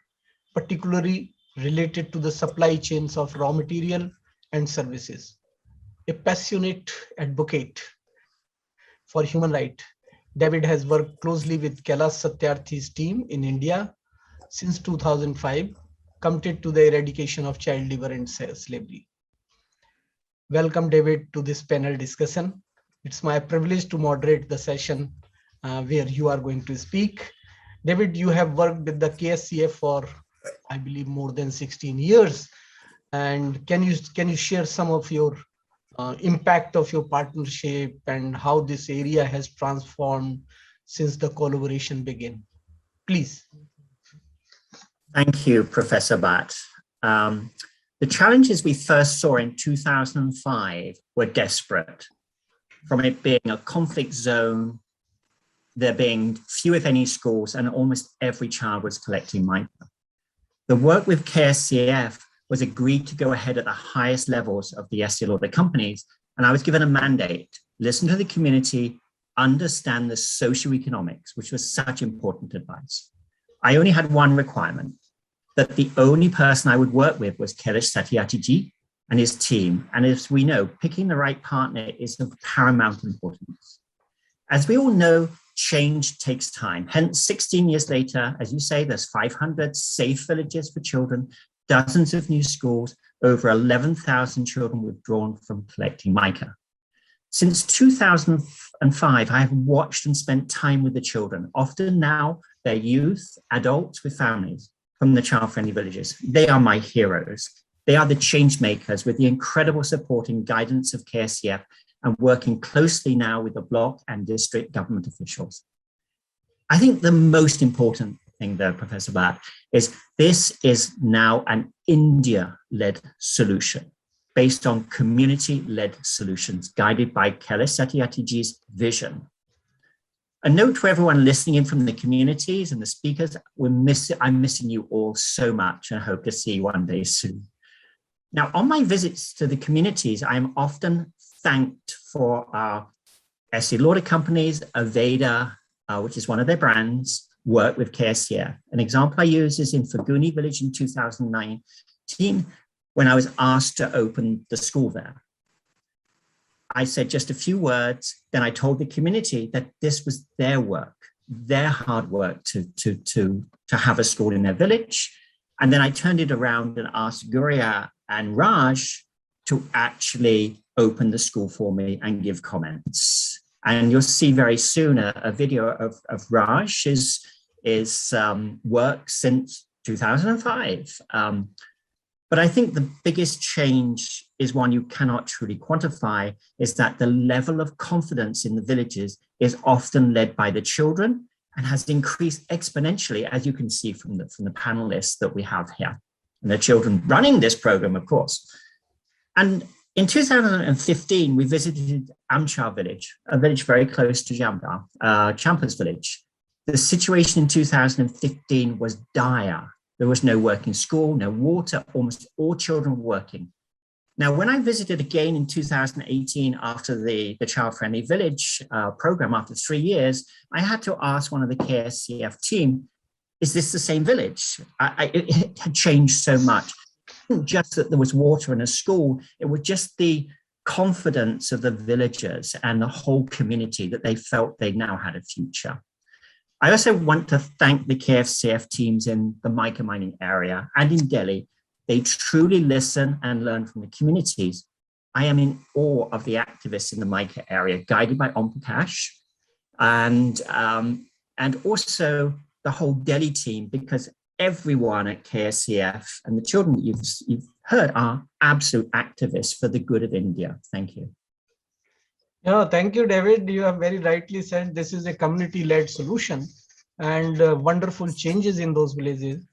particularly related to the supply chains of raw material and services. A passionate advocate for human rights, David has worked closely with Kailash Satyarthi's team in India since 2005, committed to the eradication of child labor and slavery. Welcome, David, to this panel discussion. It's my privilege to moderate the session where you are going to speak. David, you have worked with the KSCF for, I believe, more than 16 years. And can you share some of your impact of your partnership and how this area has transformed since the collaboration began? Please. Thank you, Professor Bhatt. The challenges we first saw in 2005 were desperate. From it being a conflict zone, there being few, if any, schools, and almost every child was collecting mica. The work with KSCF was agreed to go ahead at the highest levels of the Estée Lauder companies, and I was given a mandate: listen to the community, understand the socioeconomics, which was such important advice. I only had one requirement, that the only person I would work with was Kailash Satyarthi and his team. And as we know, picking the right partner is of paramount importance. As we all know, change takes time. Hence, 16 years later, as you say, there's 500 safe villages for children, dozens of new schools, over 11,000 children withdrawn from collecting mica. Since 2005, I have watched and spent time with the children, often now they're youth, adults with families from the child-friendly villages. They are my heroes. They are the change makers with the incredible support and guidance of KSCF, and working closely now with the block and district government officials. I think the most important thing there, Professor Bhatt, is this is now an India-led solution based on community-led solutions guided by Kailash Satyarthi's vision. A note to everyone listening in from the communities and the speakers, I'm missing you all so much and I hope to see you one day soon. Now, on my visits to the communities, I'm often thanked for our Estée Lauder companies, Aveda, which is one of their brands, work with KSCF. An example I use is in Faguni village in 2019, when I was asked to open the school there. I said just a few words, then I told the community that this was their work, their hard work to have a school in their village. And then I turned it around and asked Guria and Raj to actually open the school for me and give comments. And you'll see very soon a video of Raj's work since 2005. But I think the biggest change is one you cannot truly quantify, is that the level of confidence in the villages is often led by the children and has increased exponentially, as you can see from the panelists that we have here, and the children running this program, of course. And in 2015, we visited Amchar village, a village very close to Jamda, Champa's village. The situation in 2015 was dire. There was no working school, no water, almost all children were working. Now, when I visited again in 2018 after the Child Friendly Village program, after 3 years, I had to ask one of the KSCF team, is this the same village? It had changed so much. It wasn't just that there was water in a school, it was just the confidence of the villagers and the whole community that they felt they now had a future. I also want to thank the KFCF teams in the mica mining area and in Delhi. They truly listen and learn from the communities. I am in awe of the activists in the mica area, guided by Om Prakash, and also the whole Delhi team, because everyone at KSCF and the children that you've heard are absolute activists for the good of India. Thank you. Yeah, thank you, David. You have very rightly said this is a community-led solution and wonderful changes in those villages.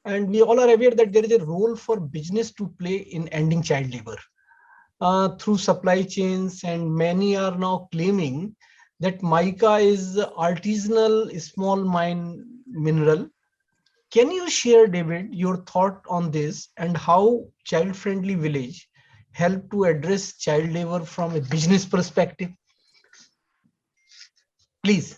And we all are aware that there is a role for business to play in ending child labor through supply chains, and many are now claiming that mica is artisanal small mine mineral. Can you share, David, your thought on this and how child-friendly village help to address child labor from a business perspective? Please.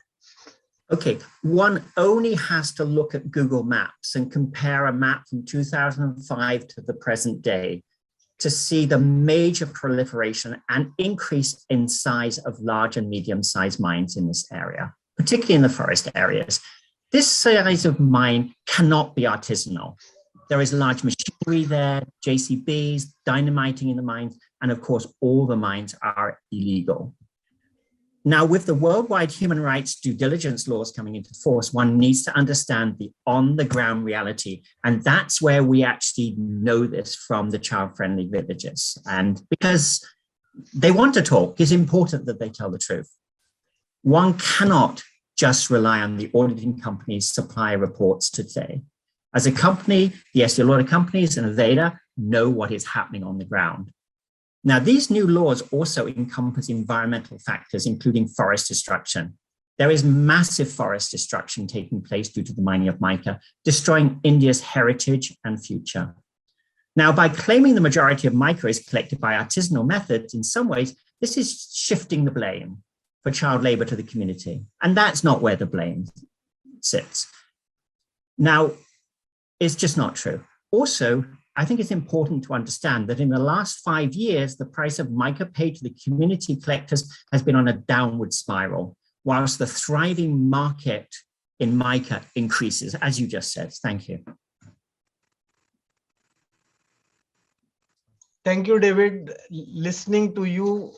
Okay, one only has to look at Google Maps and compare a map from 2005 to the present day to see the major proliferation and increase in size of large and medium-sized mines in this area, particularly in the forest areas. This size of mine cannot be artisanal. There is large machinery there, JCBs, dynamiting in the mines, and of course, all the mines are illegal. Now, with the worldwide human rights due diligence laws coming into force, one needs to understand the on-the-ground reality. And that's where we actually know this from the child-friendly villages. And because they want to talk, it's important that they tell the truth. One cannot just rely on the auditing company's supply reports today. As a company, the Estée Lauder companies and Aveda know what is happening on the ground. Now, these new laws also encompass environmental factors, including forest destruction. There is massive forest destruction taking place due to the mining of mica, destroying India's heritage and future. Now, by claiming the majority of mica is collected by artisanal methods, in some ways, this is shifting the blame for child labor to the community. And that's not where the blame sits. Now, it's just not true. Also, I think it's important to understand that in the last 5 years, the price of mica paid to the community collectors has been on a downward spiral, whilst the thriving market in mica increases, as you just said. Thank you. Thank you, David. Listening to you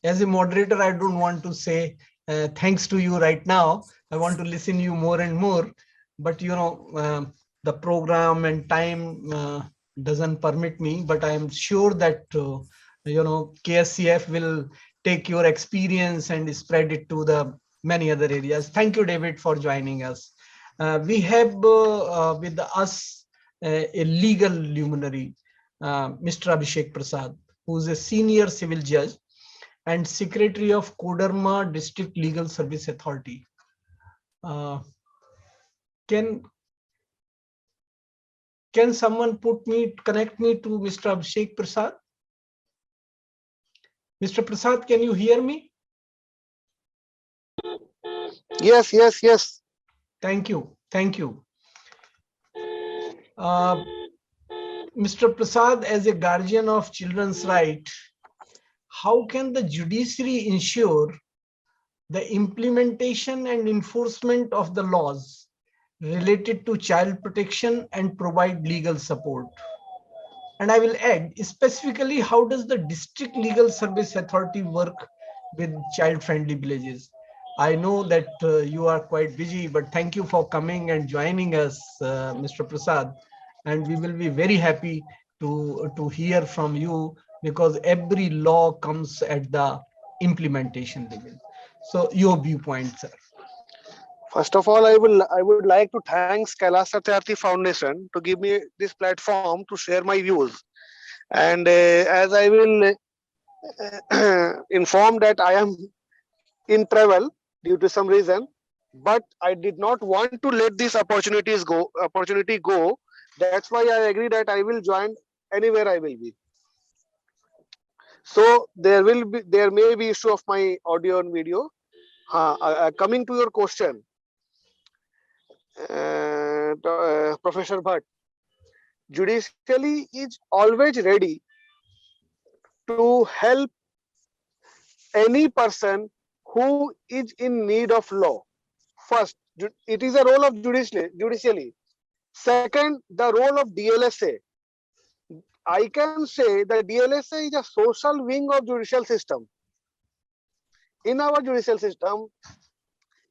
as a moderator, I don't want to say thanks to you right now. I want to listen to you more and more, but you know, the program and time doesn't permit me, but I am sure that, you know, KSCF will take your experience and spread it to the many other areas. Thank you, David, for joining us. We have with us a legal luminary, Mr. Abhishek Prasad, who is a senior civil judge and secretary of Koderma District Legal Service Authority. Can someone connect me to Mr. Abhishek Prasad? Mr. Prasad, can you hear me? Yes, yes, yes. Thank you. Thank you. Mr. Prasad, as a guardian of children's rights, how can the judiciary ensure the implementation and enforcement of the laws related to child protection and provide legal support? And I will add specifically, how does the District Legal Service Authority work with child-friendly villages? I know that you are quite busy, but thank you for coming and joining us, Mr. Prasad. And we will be very happy to hear from you, because every law comes at the implementation level. So your viewpoint, sir. First of all, I would like to thank Kailash Satyarthi Foundation to give me this platform to share my views. And as I will inform that I am in travel due to some reason, but I did not want to let this opportunity go. That's why I agree that I will join anywhere I will be. So there may be issue of my audio and video. Coming to your question, Professor Bhatt, judiciary is always ready to help any person who is in need of law. First, it is a role of judiciary. Second, the role of DLSA. I can say that DLSA is a social wing of judicial system. In our judicial system,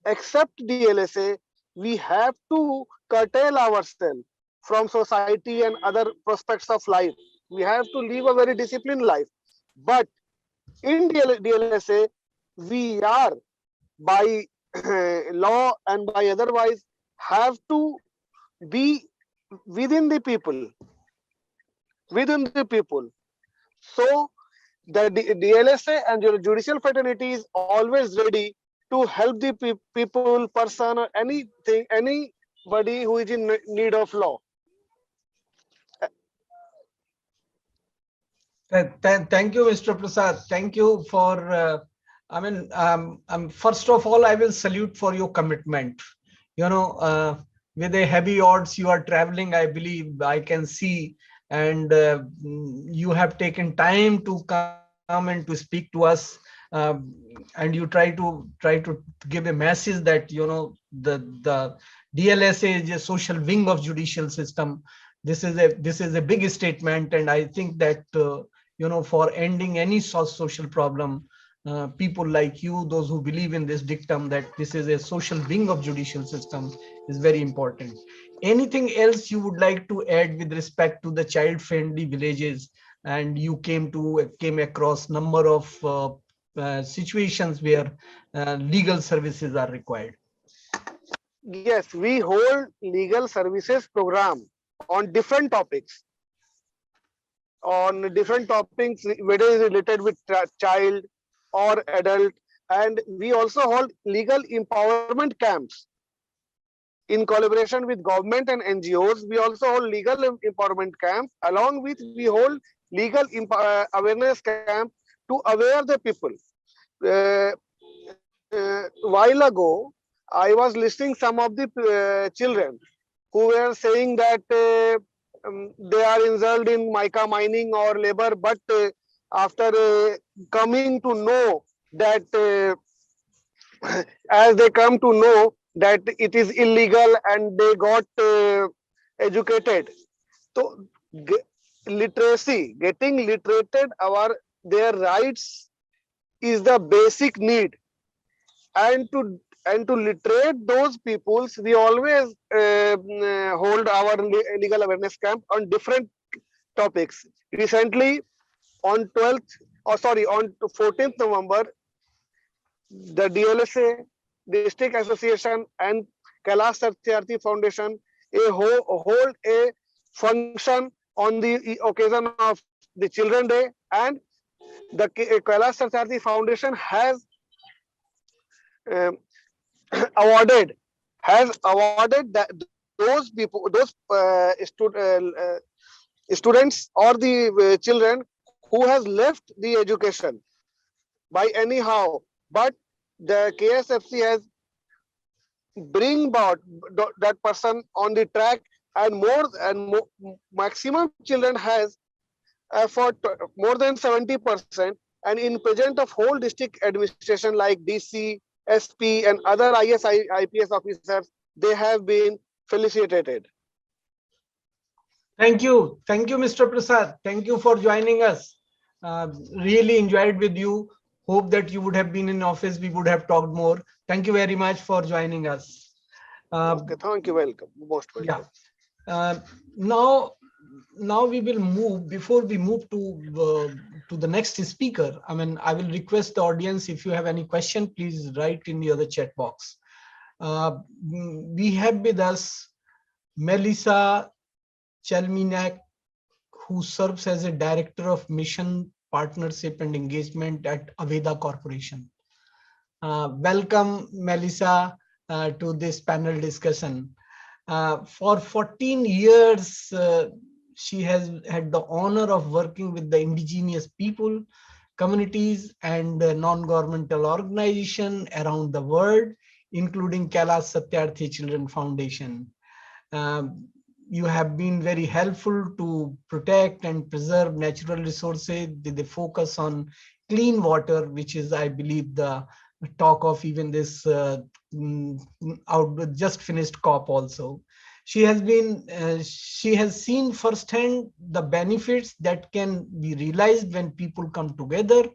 except DLSA, we have to curtail ourselves from society and other prospects of life. We have to live a very disciplined life. But in DLSA, we are by law and by otherwise have to be within the people. So the DLSA and judicial fraternity is always ready to help the people, person, or anybody who is in need of law. Thank you, Mr. Prasad. Thank you for, first of all, I will salute for your commitment. You know, with the heavy odds you are traveling, I believe I can see, and you have taken time to come and to speak to us, and you try to give a message that, you know, the DLSA is a social wing of judicial system. This is a big statement, and I think that you know, for ending any social problem, people like you, those who believe in this dictum that this is a social wing of judicial system, is very important. Anything else you would like to add with respect to the child-friendly villages? And you came across number of situations where legal services are required. Yes, we hold legal services program on different topics. Whether it's related with child or adult, and we also hold legal empowerment camps in collaboration with government and NGOs. We also hold legal empowerment camps, along with we hold legal awareness camp to aware the people. While ago, I was listening some of the children who were saying that they are involved in mica mining or labor, but after coming to know that, as they come to know that it is illegal, and they got educated. So getting literated, their rights is the basic need, and to literate those peoples, we always hold our legal awareness camp on different topics. Recently, on 14th November, the DLSA, District Association, and Kailash Satyarthi Foundation hold a function on the occasion of the Children's Day, and the Kailash Satyarthi Foundation has awarded that those people, those students or the children who has left the education by anyhow, but the KSFC has bring about that person on the track, and maximum children has for more than 70%, and in present of whole district administration like DC, SP, and other IS, IPS officers, they have been felicitated. Thank you, Mr. Prasad. Thank you for joining us. Really enjoyed with you. Hope that you would have been in office. We would have talked more. Thank you very much for joining us. Okay, thank you. Welcome. Most welcome. Yeah. Now we will move. Before we move to the next speaker, I will request the audience, if you have any question, please write in the other chat box. We have with us Melissa Chelminak, who serves as a Director of Mission Partnership and Engagement at Aveda Corporation. Welcome, Melissa, to this panel discussion. For 14 years, she has had the honor of working with the indigenous people, communities, and non-governmental organizations around the world, including Kailash Satyarthi Children Foundation. You have been very helpful to protect and preserve natural resources with a focus on clean water, which is, I believe, the talk of even this just finished COP also. She has seen firsthand the benefits that can be realized when people come together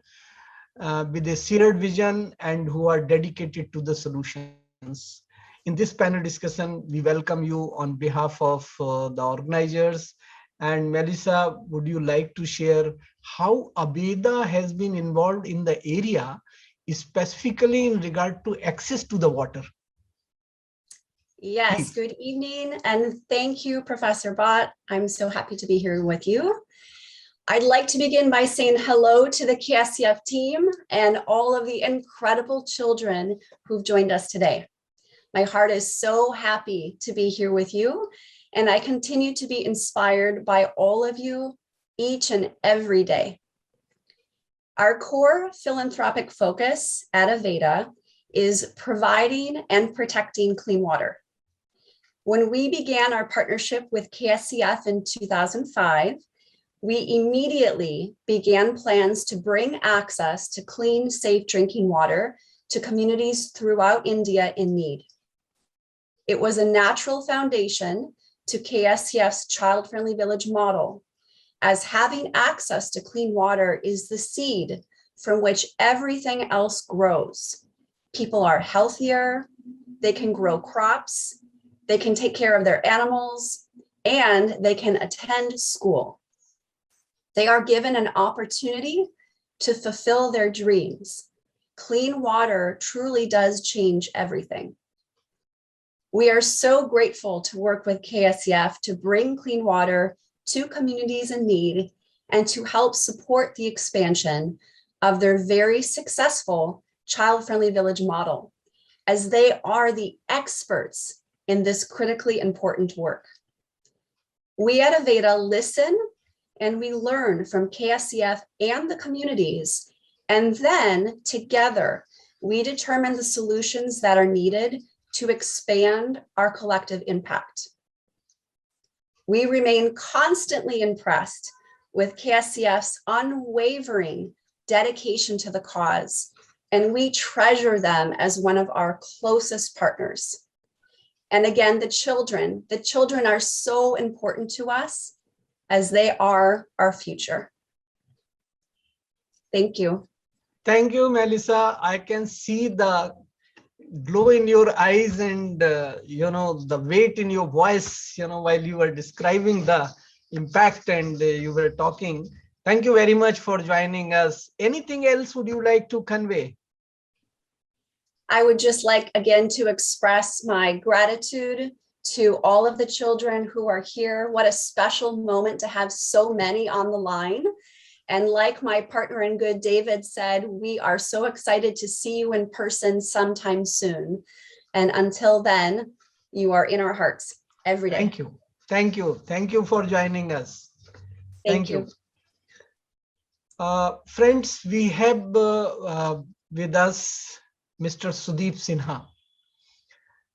with a shared vision and who are dedicated to the solutions. In this panel discussion, we welcome you on behalf of the organizers. And Melissa, would you like to share how Aveda has been involved in the area, specifically in regard to access to the water? Yes, good evening, and thank you, Professor Bhatt. I'm so happy to be here with you. I'd like to begin by saying hello to the KSCF team and all of the incredible children who've joined us today. My heart is so happy to be here with you, and I continue to be inspired by all of you each and every day. Our core philanthropic focus at Aveda is providing and protecting clean water. When we began our partnership with KSCF in 2005, we immediately began plans to bring access to clean, safe drinking water to communities throughout India in need. It was a natural foundation to KSCF's child-friendly village model, as having access to clean water is the seed from which everything else grows. People are healthier, they can grow crops, they can take care of their animals, and they can attend school. They are given an opportunity to fulfill their dreams. Clean water truly does change everything. We are so grateful to work with KSCF to bring clean water to communities in need and to help support the expansion of their very successful child-friendly village model, as they are the experts in this critically important work. We at Aveda listen and we learn from KSCF and the communities, and then together we determine the solutions that are needed to expand our collective impact. We remain constantly impressed with KSCF's unwavering dedication to the cause, and we treasure them as one of our closest partners. And again, the children are so important to us as they are our future. Thank you. Thank you, Melissa. I can see the glow in your eyes and the weight in your voice, while you were describing the impact and you were talking. Thank you very much for joining us. Anything else would you like to convey? I would just like, again, to express my gratitude to all of the children who are here. What a special moment to have so many on the line. And like my partner in good, David, said, we are so excited to see you in person sometime soon. And until then, you are in our hearts every day. Thank you. Thank you. Thank you for joining us. Thank you. Friends, we have with us Mr. Sudeep Sinha.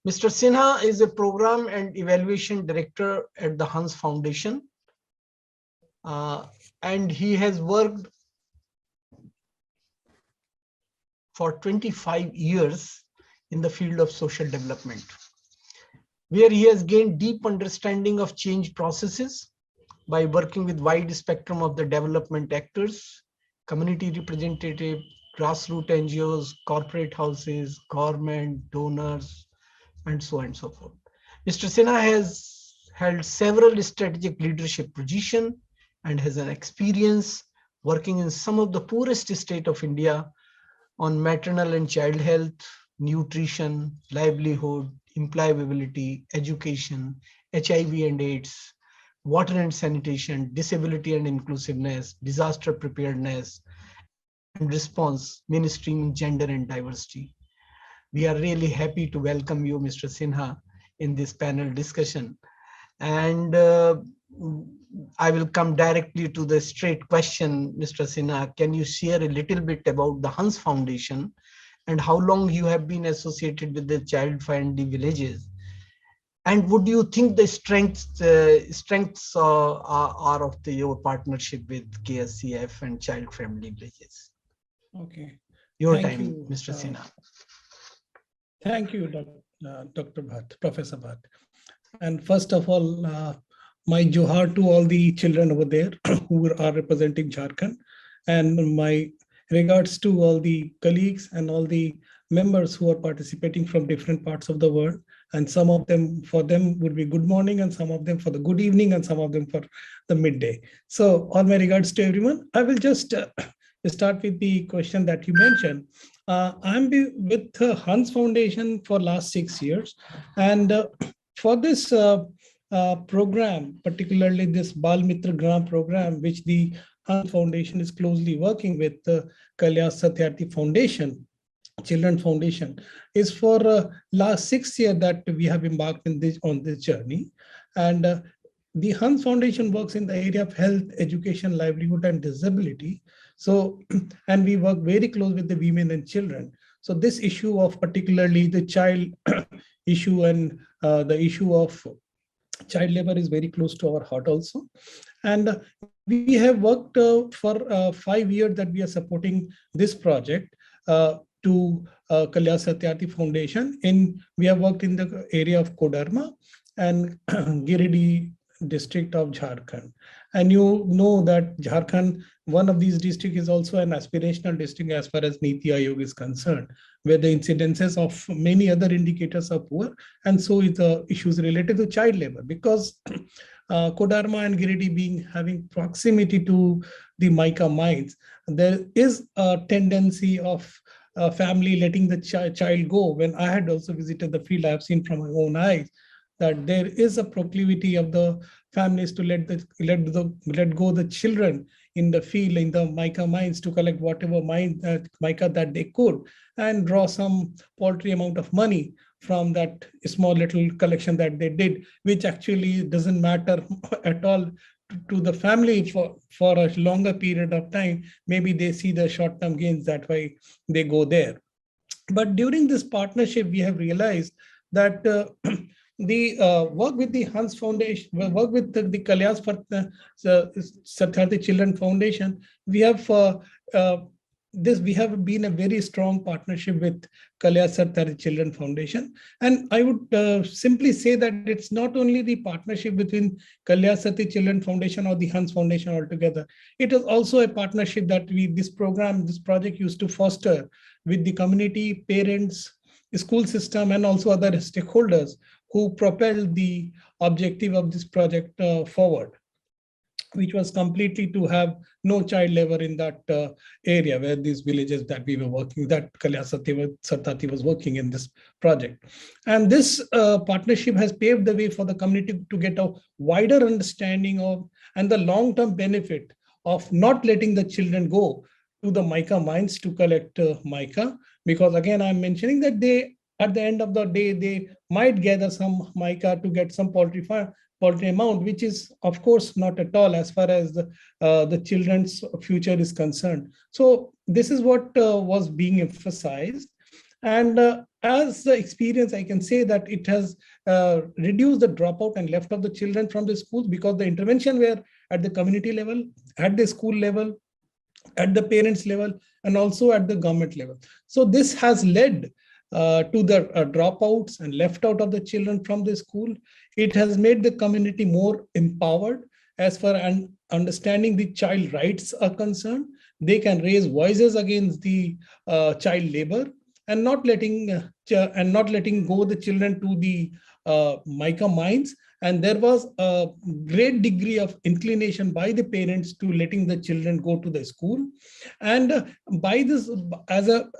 Mr. Sinha is a program and evaluation director at the Hans Foundation. And he has worked for 25 years in the field of social development, where he has gained deep understanding of change processes by working with wide spectrum of the development actors, community representative, grassroots NGOs, corporate houses, government, donors, and so on and so forth. Mr. Sinha has held several strategic leadership positions and has an experience working in some of the poorest states of India on maternal and child health, nutrition, livelihood, employability, education, HIV and AIDS, water and sanitation, disability and inclusiveness, disaster preparedness, and response, mainstream, gender and diversity. We are really happy to welcome you, Mr. Sinha, in this panel discussion. And I will come directly to the straight question, Mr. Sinha. Can you share a little bit about the Hans Foundation and how long you have been associated with the child-friendly villages? And would you think the strengths are of your partnership with KSCF and child-friendly villages? Okay. Your Thank time, you, Mr. Sinha. Thank you, Dr. Bhatt, Professor Bhatt. And first of all, my johar to all the children over there who are representing Jharkhand, and my regards to all the colleagues and all the members who are participating from different parts of the world. And some of them, for them would be good morning, and some of them for the good evening, and some of them for the midday. So all my regards to everyone. I will just start with the question that you mentioned. I'm with Hans Foundation for last 6 years. And for this program, particularly this Bal Mitra Gram program, which the Hans Foundation is closely working with the Kailash Satyarthi Foundation, Children Foundation, is for last 6 years that we have embarked on this journey. And the Hans Foundation works in the area of health, education, livelihood, and disability. So, and we work very close with the women and children. So this issue of particularly the child issue and the issue of child labor is very close to our heart also. And we have worked for 5 years that we are supporting this project to Kailash Satyarthi Foundation. We have worked in the area of Kodarma and Giridih district of Jharkhand. And you know that Jharkhand, one of these districts, is also an aspirational district as far as Niti Aayog is concerned, where the incidences of many other indicators are poor. And so is the issues related to child labor, because Kodarma and Giridih having proximity to the mica mines, there is a tendency of family letting the child go. When I had also visited the field, I have seen from my own eyes that there is a proclivity of the families to let go the children in the field, in the mica mines, to collect whatever mica that they could and draw some paltry amount of money from that small little collection that they did, which actually doesn't matter at all to the family for a longer period of time. Maybe they see the short-term gains, that way they go there. But during this partnership, we have realized that the work with the Hans Foundation, work with the Kailash Satyarthi Children Foundation, we have been a very strong partnership with Kailash Satyarthi Children Foundation. And I would simply say that it's not only the partnership between Kailash Satyarthi Children Foundation or the Hans Foundation altogether. It is also a partnership that this project used to foster with the community, parents, school system, and also other stakeholders who propelled the objective of this project forward, which was completely to have no child labor in that area where these villages that we were working, that Kailash Satyarthi was working in this project. And this partnership has paved the way for the community to get a wider understanding of and the long-term benefit of not letting the children go to the mica mines to collect mica, because again, I'm mentioning that they, at the end of the day, they might gather some mica to get some paltry amount, which is of course not at all as far as the children's future is concerned. So this is what was being emphasized. And as the experience, I can say that it has reduced the dropout and left of the children from the schools, because the intervention were at the community level, at the school level, at the parents level, and also at the government level. So this has led to the dropouts and left out of the children from the school. It has made the community more empowered, as far as understanding the child rights are concerned. They can raise voices against the child labor and not letting go the children to the mica mines. And there was a great degree of inclination by the parents to letting the children go to the school. And by this, as a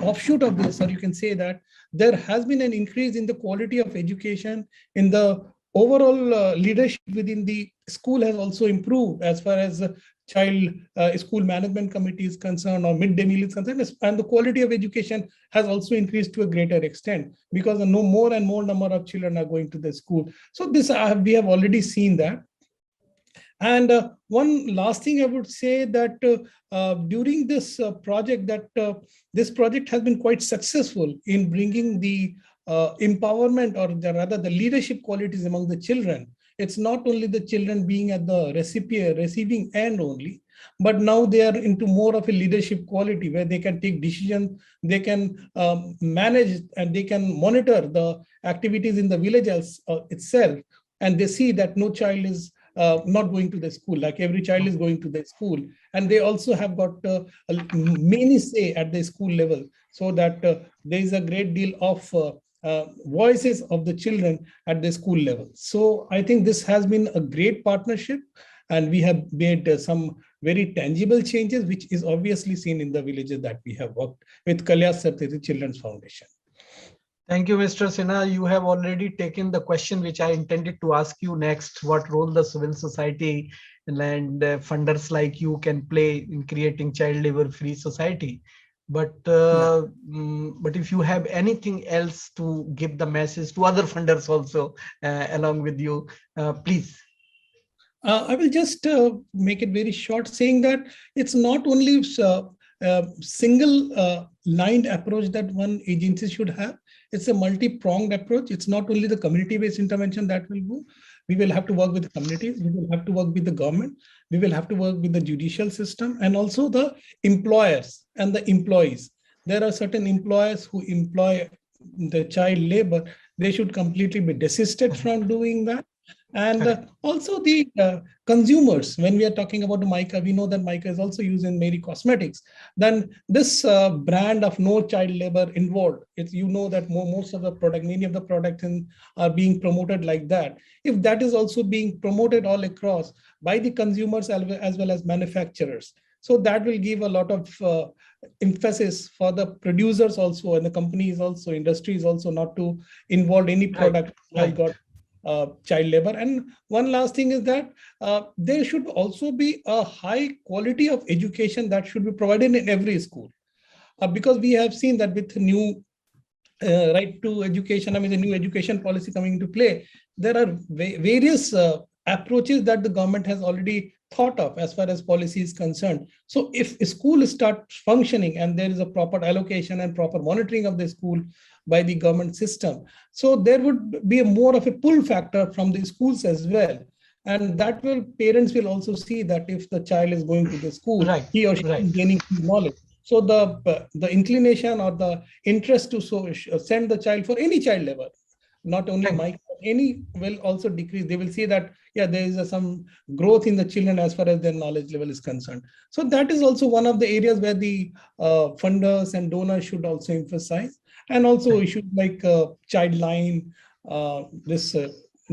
offshoot of this, or you can say that there has been an increase in the quality of education, in the overall leadership within the school has also improved as far as child school management committee is concerned, or midday meal is concerned, and the quality of education has also increased to a greater extent because no more and more number of children are going to the school. So this we have already seen that. And one last thing I would say that during this project, this project has been quite successful in bringing the empowerment, or rather the leadership qualities among the children. It's not only the children being at the receiving end only, but now they are into more of a leadership quality where they can take decisions, they can manage, and they can monitor the activities in the village itself. And they see that no child is not going to the school, like every child is going to the school. And they also have got many say at the school level, so that there is a great deal of voices of the children at the school level. So I think this has been a great partnership, and we have made some very tangible changes, which is obviously seen in the villages that we have worked with Kailash Satyarthi Children's Foundation. Thank you, Mr. Sinha. You have already taken the question which I intended to ask you next: what role the civil society and funders like you can play in creating child labor-free society. But if you have anything else to give the message to other funders also along with you, please. I will just make it very short, saying that it's not only single lined approach that one agency should have. It's a multi-pronged approach. It's not only the community-based intervention that will go. We will have to work with the communities. We will have to work with the government. We will have to work with the judicial system, and also the employers and the employees. There are certain employers who employ the child labor. They should completely be desisted from doing that. And also the consumers, when we are talking about the mica, we know that mica is also used in many cosmetics. Then this brand of no child labor involved, it's, you know that most of the product, many of the products are being promoted like that. If that is also being promoted all across by the consumers as well as manufacturers, so that will give a lot of emphasis for the producers also, and the companies also, industries also, not to involve any product that got child labor. And one last thing is that there should also be a high quality of education that should be provided in every school, because we have seen that with new right to education, I mean the new education policy coming into play, there are various approaches that the government has already thought of as far as policy is concerned. So if a school starts functioning and there is a proper allocation and proper monitoring of the school by the government system, so there would be a more of a pull factor from the schools as well. And that will, parents will also see that if the child is going to the school, he or she is gaining knowledge. So the inclination or the interest to send the child for any child labor, not only mica, any, will also decrease. They will see that, yeah, there is some growth in the children as far as their knowledge level is concerned. So that is also one of the areas where the funders and donors should also emphasize. And also issues like child line, this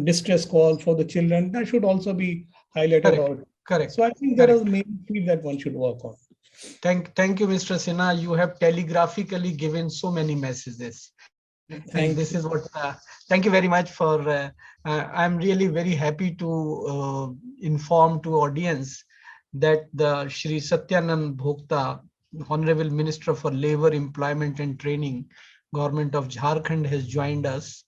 distress call for the children, that should also be highlighted. Correct. So I think there are many things that one should work on. Thank you, Mr. Sinha. You have telegraphically given so many messages. And this is what, thank you very much for, I'm really very happy to inform to audience that the Shri Satyanand Bhokta, Honorable Minister for Labor, Employment and Training, Government of Jharkhand, has joined us.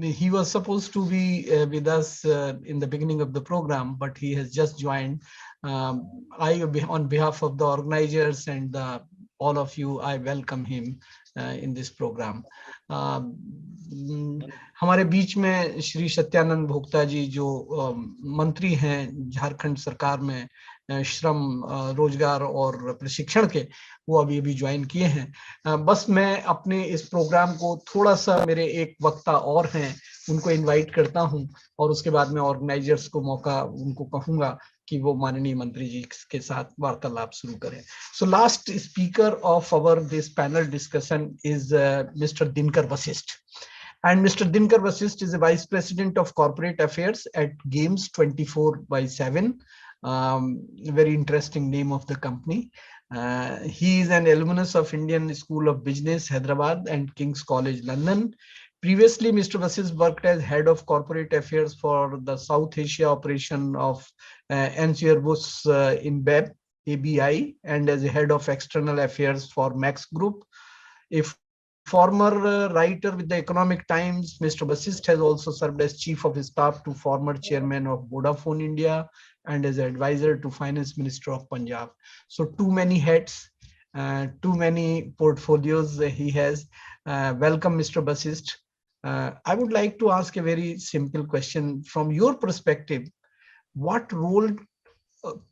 He was supposed to be with us in the beginning of the program, but he has just joined. On behalf of the organizers and all of you, I welcome him in this program. हमारे बीच में श्री सत्यानंद भोक्ता जी जो मंत्री हैं झारखंड सरकार में श्रम रोजगार और प्रशिक्षण के, वो अभी ज्वाइन किए हैं। बस मैं अपने इस प्रोग्राम को थोड़ा सा, मेरे एक वक्ता और हैं उनको इनवाइट करता हूं और उसके बाद में ऑर्गेनाइजर्स को मौका उनको कहूंगा कि वो माननीय मंत्री जी के साथ वार्तालाप शुरू करें. So last speaker of our this panel discussion is Mr. Dinkar Vasisht. And Mr. Dinkar Vasisht is the Vice President of Corporate Affairs at Games 24/7. Very interesting name of the company. He is an alumnus of Indian School of Business, Hyderabad and King's College, London. Previously, Mr. Vasisht worked as head of corporate affairs for the South Asia operation of Anheuser-Busch InBev, ABI, and as head of external affairs for Max Group. A former writer with the Economic Times, Mr. Vasisht has also served as chief of staff to former chairman of Vodafone India and as advisor to Finance Minister of Punjab. So too many hats, too many portfolios he has. Welcome, Mr. Vasisht. I would like to ask a very simple question. From your perspective, what role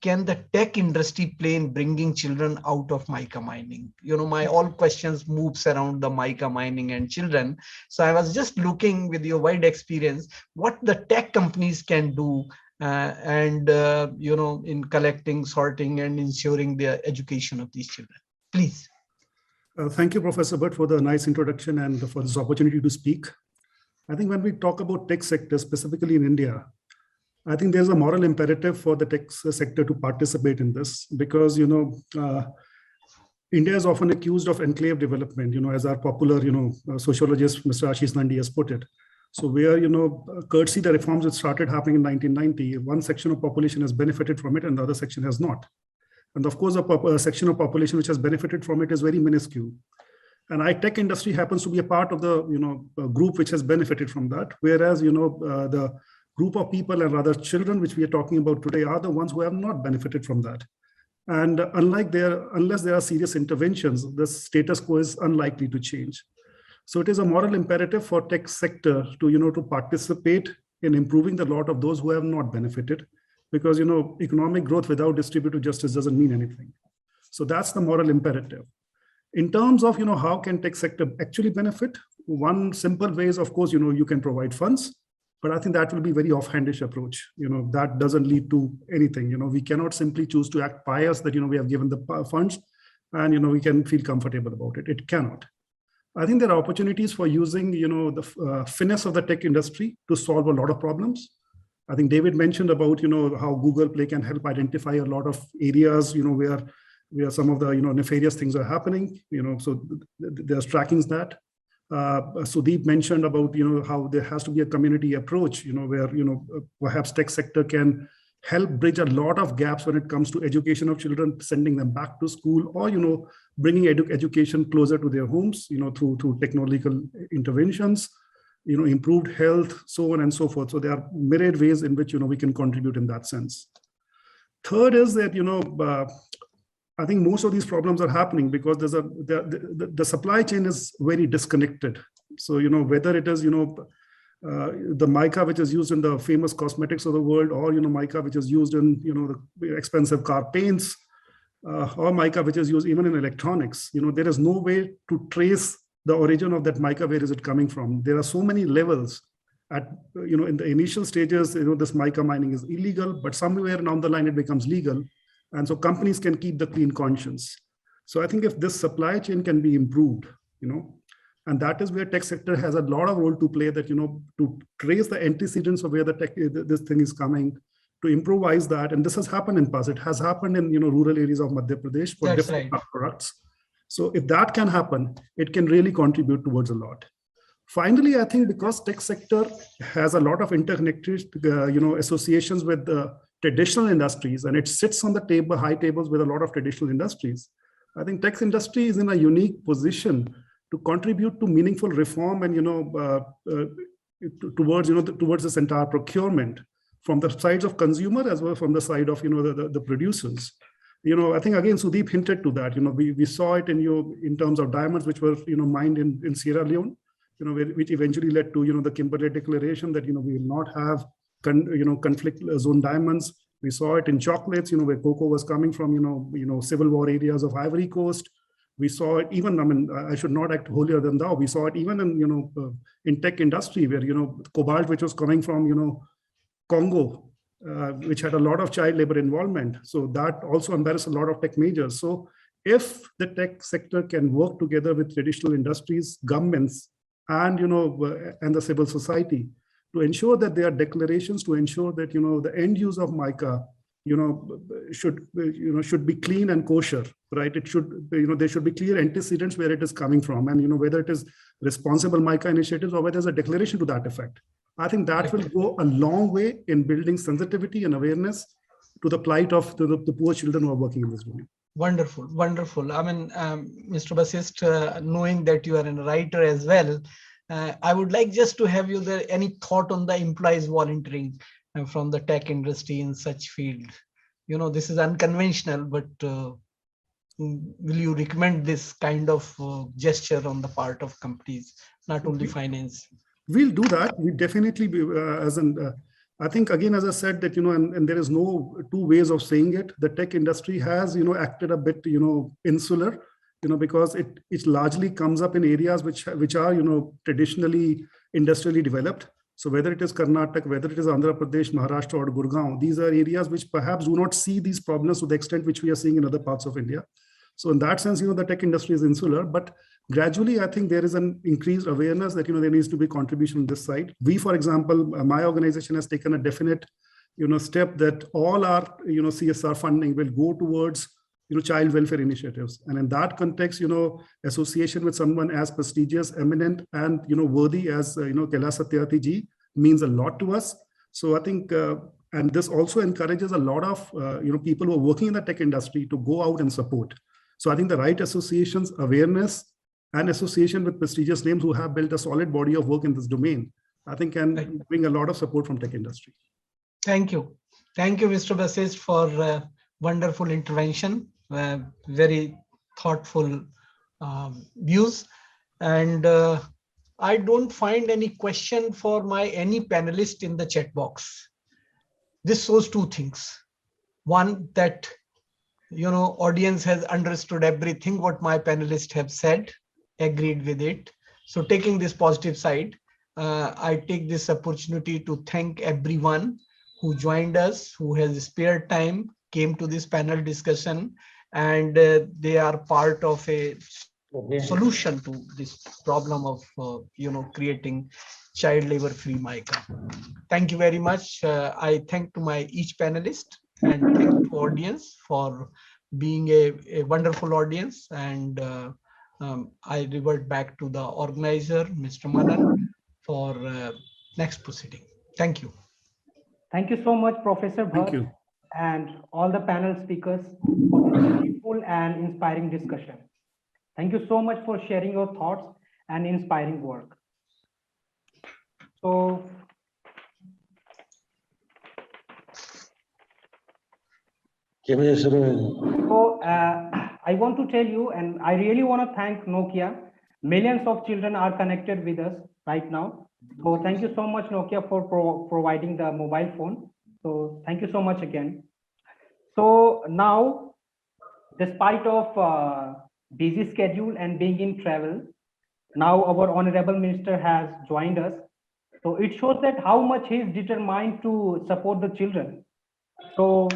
can the tech industry play in bringing children out of mica mining? You know, my all questions moves around the mica mining and children. So I was just looking with your wide experience, what the tech companies can do you know, in collecting, sorting and ensuring the education of these children. Please. Thank you, Professor Bhatt, for the nice introduction and for this opportunity to speak. I think when we talk about tech sector, specifically in India, I think there's a moral imperative for the tech sector to participate in this because, you know, India is often accused of enclave development, you know, as our popular, you know, sociologist, Mr. Ashish Nandi has put it. So where, you know, courtesy the reforms that started happening in 1990, one section of population has benefited from it and the other section has not. And of course, a section of population which has benefited from it is very minuscule. And tech industry happens to be a part of the, you know, group which has benefited from that. Whereas, you know, the group of people and rather children, which we are talking about today, are the ones who have not benefited from that. And unless there are serious interventions, the status quo is unlikely to change. So it is a moral imperative for tech sector to, you know, to participate in improving the lot of those who have not benefited. Because, you know, economic growth without distributive justice doesn't mean anything. So that's the moral imperative. In terms of, you know, how can tech sector actually benefit? One simple way is, of course, you know, you can provide funds, but I think that will be very offhandish approach. You know, that doesn't lead to anything. You know, we cannot simply choose to act pious that, you know, we have given the funds and, you know, we can feel comfortable about it. It cannot. I think there are opportunities for using, you know, the finesse of the tech industry to solve a lot of problems. I think David mentioned about, you know, how Google Play can help identify a lot of areas, you know, where some of the, you know, nefarious things are happening, you know, so there's trackings that. Sudeep mentioned about, you know, how there has to be a community approach, you know, where, you know, perhaps tech sector can help bridge a lot of gaps when it comes to education of children, sending them back to school or, you know, bringing education closer to their homes, you know, through technological interventions, you know, improved health, so on and so forth. So there are myriad ways in which, you know, we can contribute in that sense. Third is that, you know, I think most of these problems are happening because there's the supply chain is very disconnected. So, you know, whether it is, you know, the mica which is used in the famous cosmetics of the world, or, you know, mica which is used in, you know, the expensive car paints, or mica which is used even in electronics, you know, there is no way to trace the origin of that mica. Where is it coming from? There are so many levels at, you know, in the initial stages, you know, this mica mining is illegal, but somewhere down the line it becomes legal. And so companies can keep the clean conscience. So I think if this supply chain can be improved, you know, and that is where tech sector has a lot of role to play, that, you know, to trace the antecedents of where the tech, this thing is coming, to improvise that. And this has happened in past. It has happened in, you know, rural areas of Madhya Pradesh for different products. So if that can happen, it can really contribute towards a lot. Finally, I think because tech sector has a lot of interconnected, you know, associations with the traditional industries, and it sits on the table, high tables with a lot of traditional industries, I think tech industry is in a unique position to contribute to meaningful reform and, you know, towards, you know, towards this entire procurement from the sides of consumer as well from the side of, you know, the producers. You know, I think again, Sudeep hinted to that. You know, we saw it in terms of diamonds, which were, you know, mined in Sierra Leone, you know, which eventually led to, you know, the Kimberley Declaration that, you know, we will not have, you know, conflict zone diamonds. We saw it in chocolates, you know, where cocoa was coming from, you know, civil war areas of Ivory Coast. We saw it even, I mean, I should not act holier than thou. We saw it even in, in tech industry where, cobalt, which was coming from, Congo, which had a lot of child labor involvement. So that also embarrassed a lot of tech majors. So if the tech sector can work together with traditional industries, governments, and, and the civil society to ensure that there are declarations, to ensure that, the end use of mica, should be clean and kosher, right? It should, there should be clear antecedents where it is coming from, and whether it is responsible mica initiatives or whether there's a declaration to that effect. I think that will go a long way in building sensitivity and awareness to the plight of the poor children who are working in this domain. Wonderful, wonderful. I mean, Mr. Basist, knowing that you are a writer as well, I would like just to have you there. Any thought on the employees volunteering from the tech industry in such field? This is unconventional, but will you recommend this kind of gesture on the part of companies, not only finance? We'll do that. We definitely be, I think, again, as I said, that, and there is no two ways of saying it. The tech industry has, acted a bit, insular, because it largely comes up in areas which are, traditionally industrially developed. So whether it is Karnataka, whether it is Andhra Pradesh, Maharashtra, or Gurgaon, these are areas which perhaps do not see these problems to the extent which we are seeing in other parts of India. So in that sense, the tech industry is insular, but gradually, I think there is an increased awareness that, there needs to be contribution on this side. We, for example, my organization has taken a definite, step that all our, CSR funding will go towards, child welfare initiatives. And in that context, association with someone as prestigious, eminent, and, worthy as, Kailash Satyarthi ji means a lot to us. So I think, and this also encourages a lot of, people who are working in the tech industry to go out and support. So I think the right associations, awareness, and association with prestigious names who have built a solid body of work in this domain, I think can bring a lot of support from tech industry. Thank you. Thank you, Mr. Basist, for wonderful intervention, very thoughtful views. And I don't find any question for any panelist in the chat box. This shows two things. One, that audience has understood everything what my panelists have said, agreed with it. So taking this positive side, I take this opportunity to thank everyone who joined us, who has spared time, came to this panel discussion, and they are part of a solution to this problem of creating child labor free mica. Thank you very much. I thank to each panelist and thank to audience for being a wonderful audience, and I revert back to the organizer, Mr. Manan, for next proceeding. Thank you. Thank you so much, Professor Bhatt. Thank you. And all the panel speakers for this beautiful and inspiring discussion. Thank you so much for sharing your thoughts and inspiring work. So, I want to tell you, and I really want to thank Nokia. Millions of children are connected with us right now. So thank you so much, Nokia, for providing the mobile phone. So thank you so much again. So now, despite of busy schedule and being in travel, now our Honorable Minister has joined us. So it shows that how much he is determined to support the children. So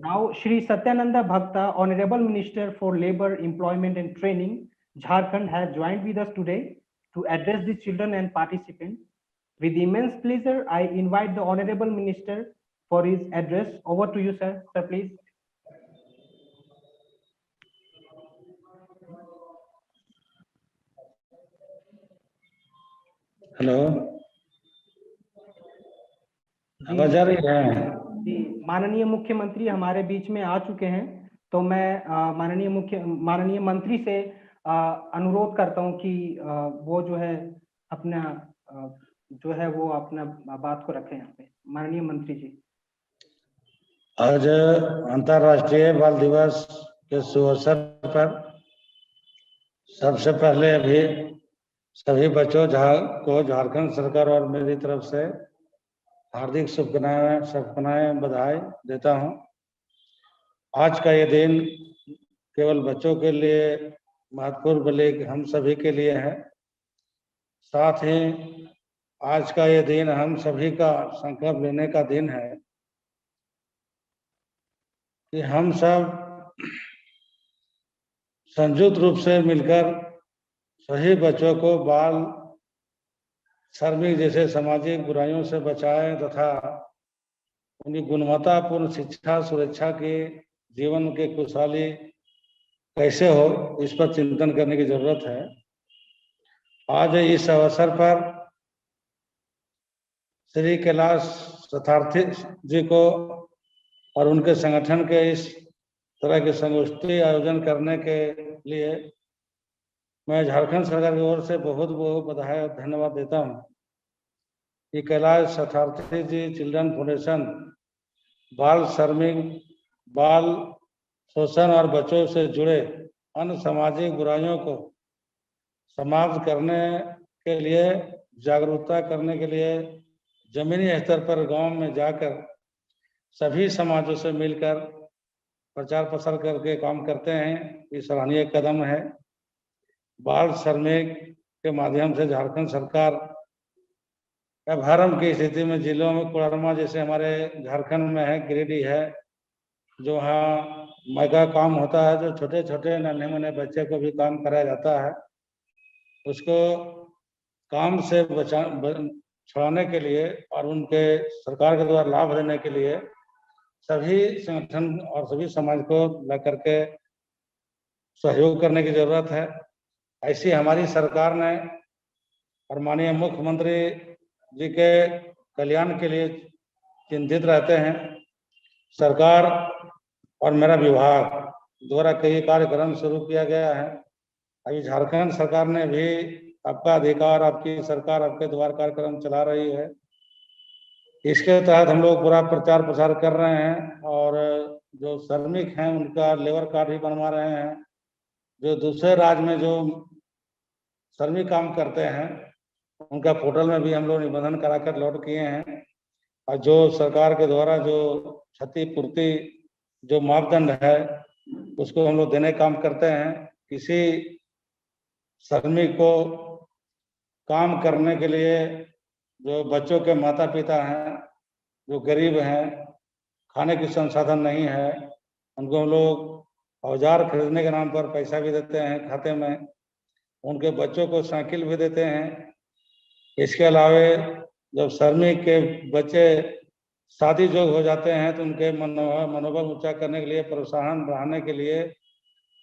now Shri Satyananda Bhakta, Honorable Minister for Labor, Employment and Training, Jharkhand, has joined with us today to address the children and participants. With immense pleasure, I invite the Honorable Minister for his address. Over to you, sir. Sir, please. Hello, आवाज आ रही है? जी, माननीय मुख्यमंत्री हमारे बीच में आ चुके हैं, तो मैं माननीय मंत्री से अनुरोध करता हूं कि वो जो है अपना वो अपना बात को रखें यहाँ पे। माननीय मंत्री जी। आज अंतर्राष्ट्रीय बाल दिवस के शुभ अवसर पर सबसे पहले अभी सभी बच्चों को झारखंड सरकार और मेरी तरफ से हार्दिक शुभकामनाएं बधाई देता हूं। आज का ये दिन केवल बच्चों के लिए महत्वपूर्ण बल्कि हम सभी के लिए है। साथ ही आज का ये दिन हम सभी का संकल्प लेने का दिन है कि हम सब संयुक्त रूप से मिलकर सही बच्चों को बाल श्रमिक जैसे सामाजिक बुराइयों से बचाएं तथा उनकी गुणवत्तापूर्ण शिक्षा सुरक्षा के जीवन के खुशहाली कैसे हो, इस पर चिंतन करने की जरूरत है। आज इस अवसर पर श्री कैलाश सत्यार्थी जी को और उनके संगठन के इस तरह की संगोष्ठी आयोजन करने के लिए मैं झारखंड सरकार की ओर से बहुत बहुत बधाई और धन्यवाद देता हूं कि कैलाश सत्यार्थी जी चिल्ड्रन फाउंडेशन बाल श्रमिक, बाल शोषण और बच्चों से जुड़े अन्य सामाजिक बुराइयों को समाप्त करने के लिए, जागरूकता करने के लिए जमीनी स्तर पर गांव में जाकर सभी समाजों से मिलकर प्रचार प्रसार करके काम करते हैं। ये सराहनीय कदम है। बाल श्रमिक के माध्यम से झारखंड सरकार अभारम की स्थिति में जिलों में कोडरमा जैसे हमारे झारखंड में है, गिरिडीह है, जो वहाँ मेगा काम होता है, जो छोटे छोटे नन्हे मुन्ने बच्चे को भी काम कराया जाता है, उसको काम से छुड़ाने के लिए और उनके सरकार के द्वारा लाभ देने के लिए सभी संगठन और सभी समाज को लेकर के सहयोग करने की जरूरत है। ऐसी हमारी सरकार ने और माननीय मुख्यमंत्री जी के कल्याण के लिए चिंतित रहते हैं। सरकार और मेरा विभाग द्वारा कई कार्यक्रम शुरू किया गया है। अभी झारखंड सरकार ने भी आपका अधिकार, आपकी सरकार आपके द्वार कार्यक्रम चला रही है। इसके तहत हम लोग पूरा प्रचार प्रसार कर रहे हैं और जो श्रमिक हैं उनका लेबर कार्ड भी बनवा रहे हैं। जो दूसरे राज्य में जो श्रमिक काम करते हैं उनका पोर्टल में भी हम लोग निबंधन कराकर लौट किए हैं। और जो सरकार के द्वारा जो क्षतिपूर्ति जो मापदंड है उसको हम लोग देने का काम करते हैं। किसी श्रमिक को काम करने के लिए जो बच्चों के माता पिता हैं, जो गरीब हैं, खाने की संसाधन नहीं है, उनको हम लोग औजार खरीदने के नाम पर पैसा भी देते हैं खाते में, उनके बच्चों को साइकिल भी देते हैं। इसके अलावा जब श्रमिक के बच्चे शादी जोग हो जाते हैं तो उनके मनोबल ऊंचा करने के लिए, प्रोत्साहन बढ़ाने के लिए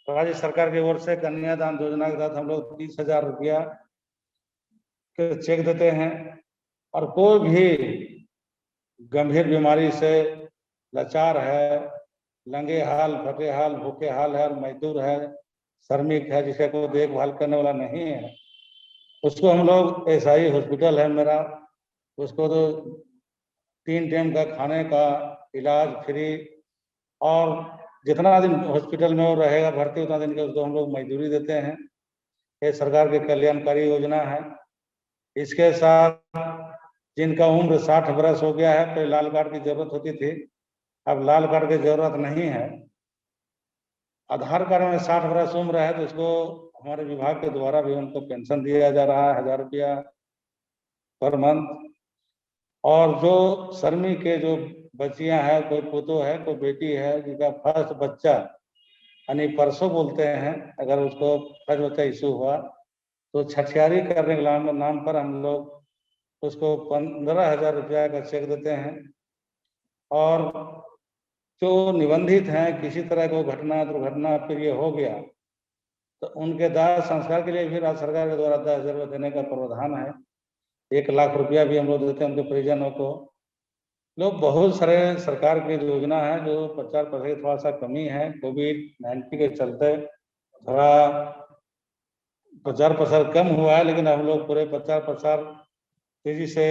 राज्य सरकार की ओर से कन्यादान योजना के तहत हम लोग 30,000 रुपया के चेक देते हैं। और कोई भी गंभीर बीमारी से लाचार है, लंगे हाल, फटे हाल, भूखे हाल है, मजदूर है, श्रमिक है, जिसका कोई देखभाल करने वाला नहीं है, उसको हम लोग एसआई हॉस्पिटल है मेरा, उसको तो 3 टाइम का खाने का इलाज फ्री, और जितना दिन हॉस्पिटल में वो रहेगा भर्ती उतना दिन का उसको हम लोग मजदूरी देते हैं। ये सरकार की कल्याणकारी योजना है। इसके साथ जिनका उम्र 60 वर्ष हो गया है, पहले लाल कार्ड की जरूरत होती थी, अब लाल कार्ड की जरूरत नहीं है। आधार कार्ड में 60 वर्ष उम्र है तो उसको हमारे विभाग के द्वारा भी उनको पेंशन दिया जा रहा है 1000 रुपया पर मंथ। और जो श्रमिक के जो बच्चियां हैं, कोई पुतो है, कोई बेटी है, जिनका फर्स्ट बच्चा यानी परसों बोलते हैं, अगर उसको फर्स्ट बच्चा इशू हुआ तो छठियारी करने के नाम पर हम लोग उसको 15,000 रुपया का चेक देते हैं। और जो निबंधित हैं, किसी तरह को घटना दुर्घटना फिर ये हो गया तो उनके दाह संस्कार के लिए भी राज्य सरकार के द्वारा 10,000 रुपये देने का प्रावधान है। 1 लाख रुपया भी हम लोग देते हैं उनके परिजनों को। लोग बहुत सारे सरकार की योजना है जो प्रचार प्रसार थोड़ा सा कमी है, कोविड-19 के चलते थोड़ा प्रचार प्रसार कम हुआ है, लेकिन हम लोग पूरे प्रचार प्रसार तेजी से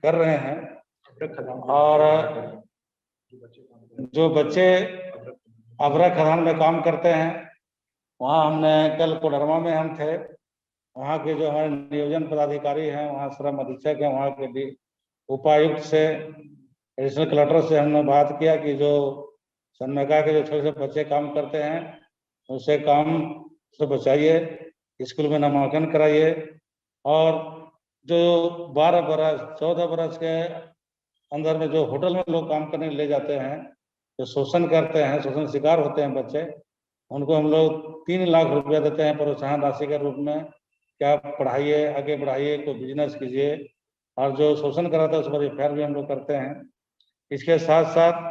कर रहे हैं। और जो बच्चे अबरा खदान में काम करते हैं, वहाँ हमने कल कोडरमा में हम थे, वहाँ के जो हमारे नियोजन पदाधिकारी हैं, वहाँ श्रम अधीक्षक हैं, वहाँ के उपायुक्त से, एडिशनल कलेक्टर से हमने बात किया कि जो सन्मेगा के जो छोटे छोटे बच्चे काम करते हैं उसे काम उसको बचाइए, स्कूल में नामांकन कराइए। और जो 12 बरस 14 बरस के अंदर में जो होटल में लोग काम करने ले जाते हैं, जो शोषण करते हैं, शोषण शिकार होते हैं बच्चे, उनको हम लोग 3 लाख रुपया देते हैं प्रोत्साहन राशि के रूप में कि आप पढ़ाइए, आगे बढ़ाइए, कोई बिजनेस कीजिए। और जो शोषण कराता है उस पर एफआईआर भी हम लोग करते हैं। इसके साथ साथ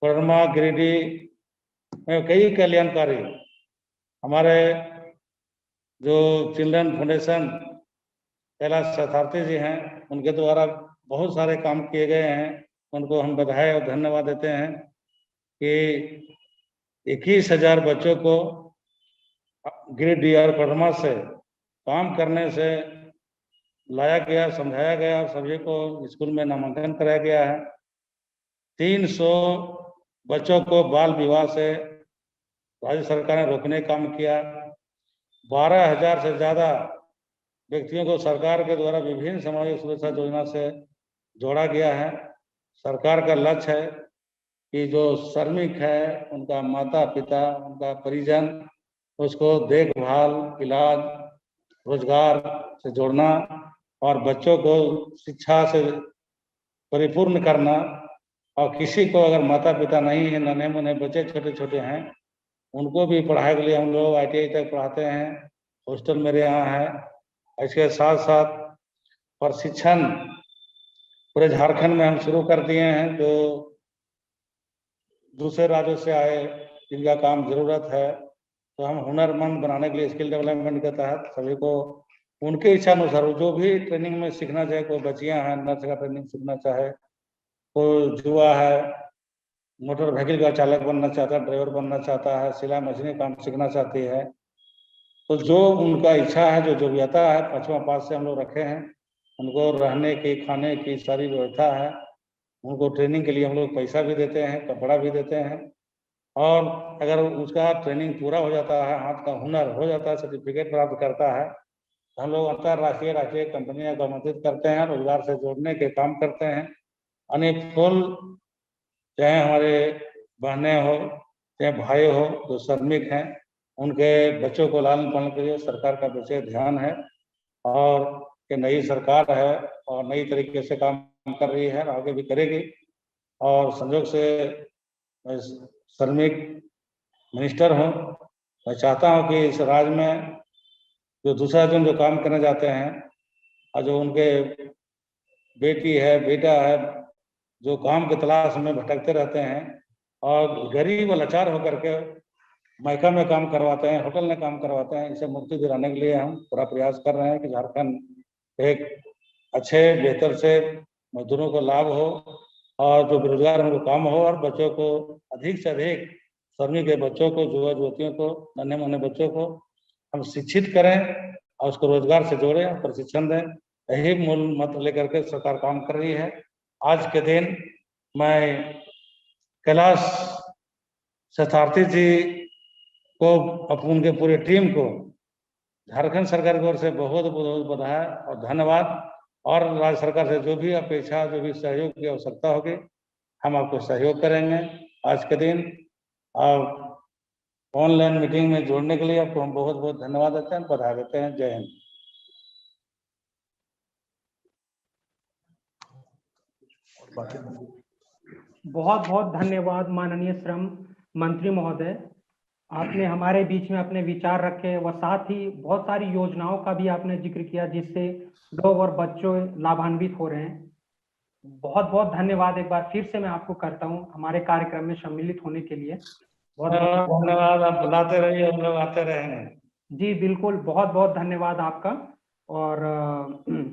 कोडरमा, गिरिडीह में कई कल्याणकारी हमारे जो चिल्ड्रन फाउंडेशन कैलाश सतार्थी जी हैं, उनके द्वारा बहुत सारे काम किए गए हैं। उनको हम बधाई और धन्यवाद देते हैं कि 21,000 बच्चों को गिरिडीह और कोडरमा से काम करने से लाया गया, समझाया गया और सभी को स्कूल में नामांकन कराया गया है। 300 बच्चों को बाल विवाह से राज्य सरकार ने रोकने का काम किया। 12,000 से ज़्यादा व्यक्तियों को सरकार के द्वारा विभिन्न सामाजिक सुरक्षा योजना से जोड़ा गया है। सरकार का लक्ष्य है कि जो श्रमिक है, उनका माता पिता, उनका परिजन, उसको देखभाल, इलाज, रोजगार से जोड़ना और बच्चों को शिक्षा से परिपूर्ण करना। और किसी को अगर माता पिता नहीं है, नन्हे मुन्ने बच्चे छोटे छोटे हैं, उनको भी पढ़ाई के लिए हम लोग ITI तक पढ़ाते हैं। हॉस्टल मेरे यहाँ है। इसके साथ साथ प्रशिक्षण पूरे झारखंड में हम शुरू कर दिए हैं। जो दूसरे राज्यों से आए, जिनका काम जरूरत है, तो हम हुनरमंद बनाने के लिए स्किल डेवलपमेंट के तहत सभी को उनके इच्छा अनुसार जो भी ट्रेनिंग में सीखना चाहे, कोई बच्चियां हैं नर्स का ट्रेनिंग सीखना चाहे, कोई युवा है मोटर व्हीकल का चालक बनना चाहता है, ड्राइवर बनना चाहता है, सिलाई मशीनी काम सीखना चाहती है, तो जो उनका इच्छा है, जो योग्यता है, 5वां पास से हम लोग रखे हैं। उनको रहने की, खाने की सारी व्यवस्था है। उनको ट्रेनिंग के लिए हम लोग पैसा भी देते हैं, कपड़ा भी देते हैं। और अगर उसका ट्रेनिंग पूरा हो जाता है, हाथ का हुनर हो जाता है, सर्टिफिकेट प्राप्त करता है, तो हम लोग अंतर्राष्ट्रीय राष्ट्रीय कंपनियां को आमंत्रित करते हैं, रोजगार से जोड़ने के काम करते हैं। अनेक फुल, चाहे हमारे बहनें हो, चाहे भाई हो, जो श्रमिक हैं, उनके बच्चों को लालन पालन के लिए सरकार का विशेष ध्यान है। और ये नई सरकार है और नई तरीके से काम कर रही है, आगे भी करेगी। और संयोग से श्रमिक मिनिस्टर हूँ, मैं चाहता हूँ कि इस राज्य में जो दूसरा जो काम करने जाते हैं और जो उनके बेटी है, बेटा है, जो काम की तलाश में भटकते रहते हैं और गरीब और लाचार होकर के मायका में काम करवाते हैं, होटल में काम करवाते हैं, इसे मुक्ति दिलाने के लिए हम पूरा प्रयास कर रहे हैं कि झारखंड एक अच्छे बेहतर से मजदूरों को लाभ हो और जो बेरोजगार उनको काम हो और बच्चों को अधिक से अधिक, श्रमिक के बच्चों को, युवा युवतियों को, नन्हे मुन्ने बच्चों को हम शिक्षित करें और उसको रोजगार से जोड़ें, प्रशिक्षण दें। यही मूल मंत्र लेकर के सरकार काम कर रही है। आज के दिन मैं कैलाश सतार्थी जी को, उनके पूरे टीम को झारखंड सरकार की ओर से बहुत बहुत बधाई और धन्यवाद। और राज्य सरकार से जो भी अपेक्षा, जो भी सहयोग की आवश्यकता होगी, हम आपको सहयोग करेंगे। आज के दिन आप ऑनलाइन मीटिंग में जोड़ने के लिए आपको हम बहुत बहुत धन्यवाद देते हैं, बधाई देते हैं। जय हिंद। बहुत बहुत धन्यवाद माननीय श्रम मंत्री महोदय, आपने हमारे बीच में अपने विचार रखे व साथ ही बहुत सारी योजनाओं का भी आपने जिक्र किया जिससे लोग और बच्चों लाभान्वित हो रहे हैं। बहुत बहुत धन्यवाद एक बार फिर से मैं आपको करता हूं हमारे कार्यक्रम में सम्मिलित होने के लिए। बहुत धन्यवाद। आप बुलाते रहिए, हम लोग आते रहेंगे। जी बिल्कुल, बहुत बहुत धन्यवाद आपका। और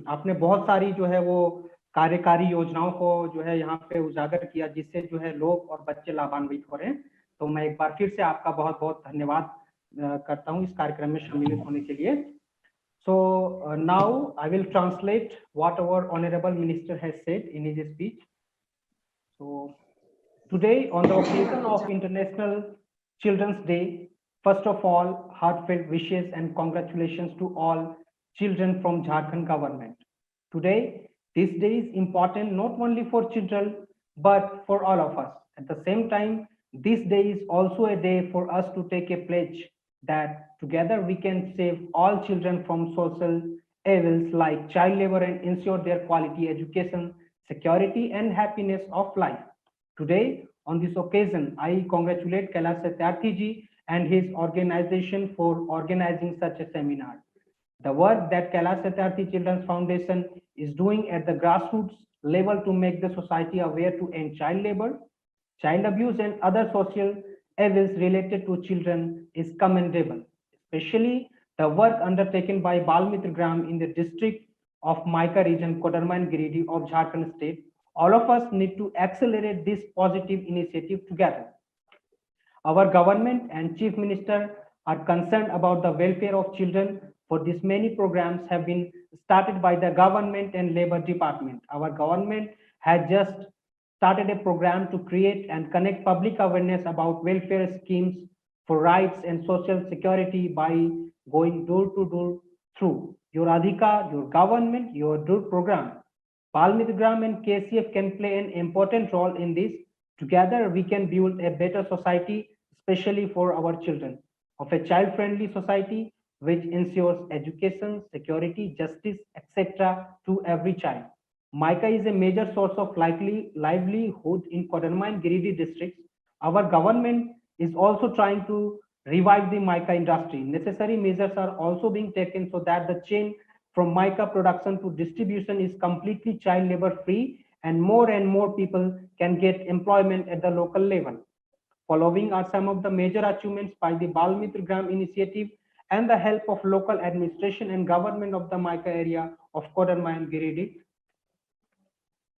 आपने बहुत सारी जो है वो कार्यकारी योजनाओं को जो है यहाँ पे उजागर किया जिससे जो है लोग और बच्चे लाभान्वित हो रहे हैं। तो मैं एक बार फिर से आपका बहुत बहुत धन्यवाद करता हूँ इस कार्यक्रम में सम्मिलित होने के लिए। So now I will translate what our honorable minister has said in his speech. So today on the occasion of International Children's Day, first of all, heartfelt wishes and congratulations to all children from Jharkhand government. Today, this day is important not only for children but for all of us. At the same time, this day is also a day for us to take a pledge that together we can save all children from social evils like child labor and ensure their quality education, security, and happiness of life. Today, on this occasion, I congratulate Kailash Satyarthi ji and his organization for organizing such a seminar. The work that Kailash Satyarthi Children's Foundation is doing at the grassroots level to make the society aware to end child labor, child abuse, and other social evils related to children is commendable, especially the work undertaken by Bal Mitra Gram in the district of Maika region, Kodarma and Giridih of Jharkhand state. All of us need to accelerate this positive initiative together. Our government and Chief Minister are concerned about the welfare of children. For this, many programs have been started by the government and Labor Department. Our government has just started a program to create and connect public awareness about welfare schemes for rights and social security by going door to door through your Adhikar, your government, your door program. Bal Mitra Gram and KCF can play an important role in this. Together, we can build a better society, especially for our children, of a child-friendly society which ensures education, security, justice, etc. to every child. Maika is a major source of livelihood in Kodarma and Giridih districts. Our government is also trying to revive the mica industry. Necessary measures are also being taken so that the chain from mica production to distribution is completely child labor free and more people can get employment at the local level. Following are some of the major achievements by the Bal Mitra Gram initiative and the help of local administration and government of the mica area of Kodarma and Giridih.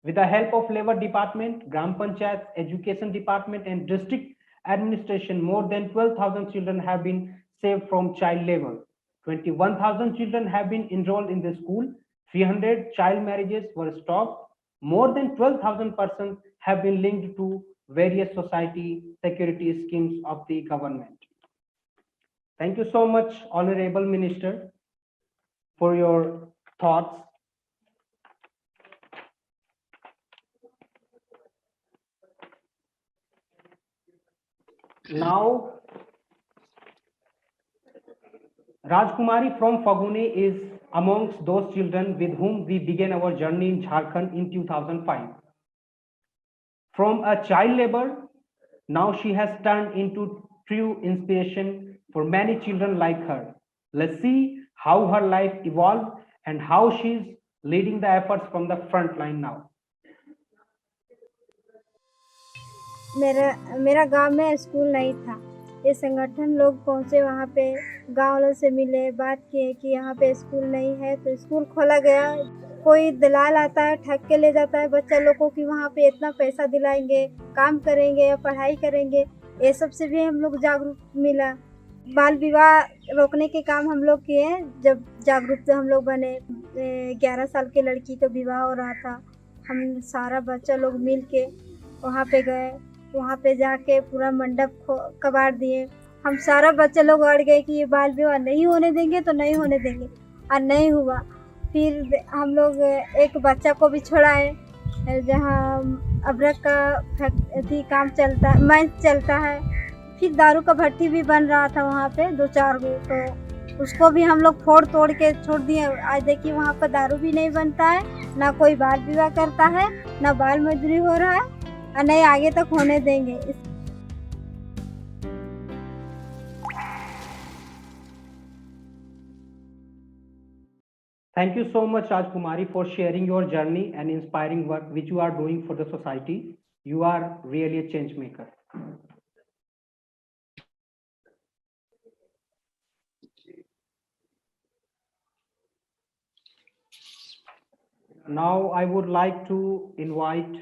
With the help of Labor Department, Gram Panchayat, Education Department and District Administration, more than 12,000 children have been saved from child labor. 21,000 children have been enrolled in the school. 300 child marriages were stopped. More than 12,000 persons have been linked to various society security schemes of the government. Thank you so much, Honorable Minister, for your thoughts. Now, Rajkumari from Fagune is amongst those children with whom we began our journey in Jharkhand in 2005. From a child labor, now she has turned into true inspiration for many children like her. Let's see how her life evolved and how she's leading the efforts from the front line now. मेरा गांव में school नहीं था। ये संगठन लोग पहुंचे, वहाँ पे गांव वालों से मिले, बात किए कि यहाँ पे स्कूल नहीं है, तो स्कूल खोला गया। कोई दलाल आता है, ठग के ले जाता है बच्चा लोग को कि वहाँ पे इतना पैसा दिलाएंगे, काम करेंगे या पढ़ाई करेंगे। ये सब से भी हम लोग जागरूक मिला। बाल विवाह रोकने के काम हम लोग किए। जब जागरूक हम लोग बने, 11 साल की लड़की का विवाह हो रहा था, हम सारा बच्चा लोग मिल के वहाँ पे गए। वहाँ पे जाके पूरा मंडप कबाड़ दिए। हम सारा बच्चे लोग अड़ गए कि ये बाल विवाह नहीं होने देंगे तो नहीं होने देंगे, और नहीं हुआ। फिर हम लोग एक बच्चा को भी छोड़ाए, जहाँ अबरक का काम चलता, मैच चलता है। फिर दारू का भट्टी भी बन रहा था वहाँ पे 2-4 गो, तो उसको भी हम लोग फोड़ तोड़ के छोड़ दिए। आज देखिए वहाँ पर दारू भी नहीं बनता है, ना कोई बाल विवाह करता है, ना बाल मजदूरी हो रहा है, और नहीं आगे तक होने देंगे। Thank you so much, Rajkumari, for sharing your journey and inspiring work which you are doing for the society. You are really a change maker. Now I would like to invite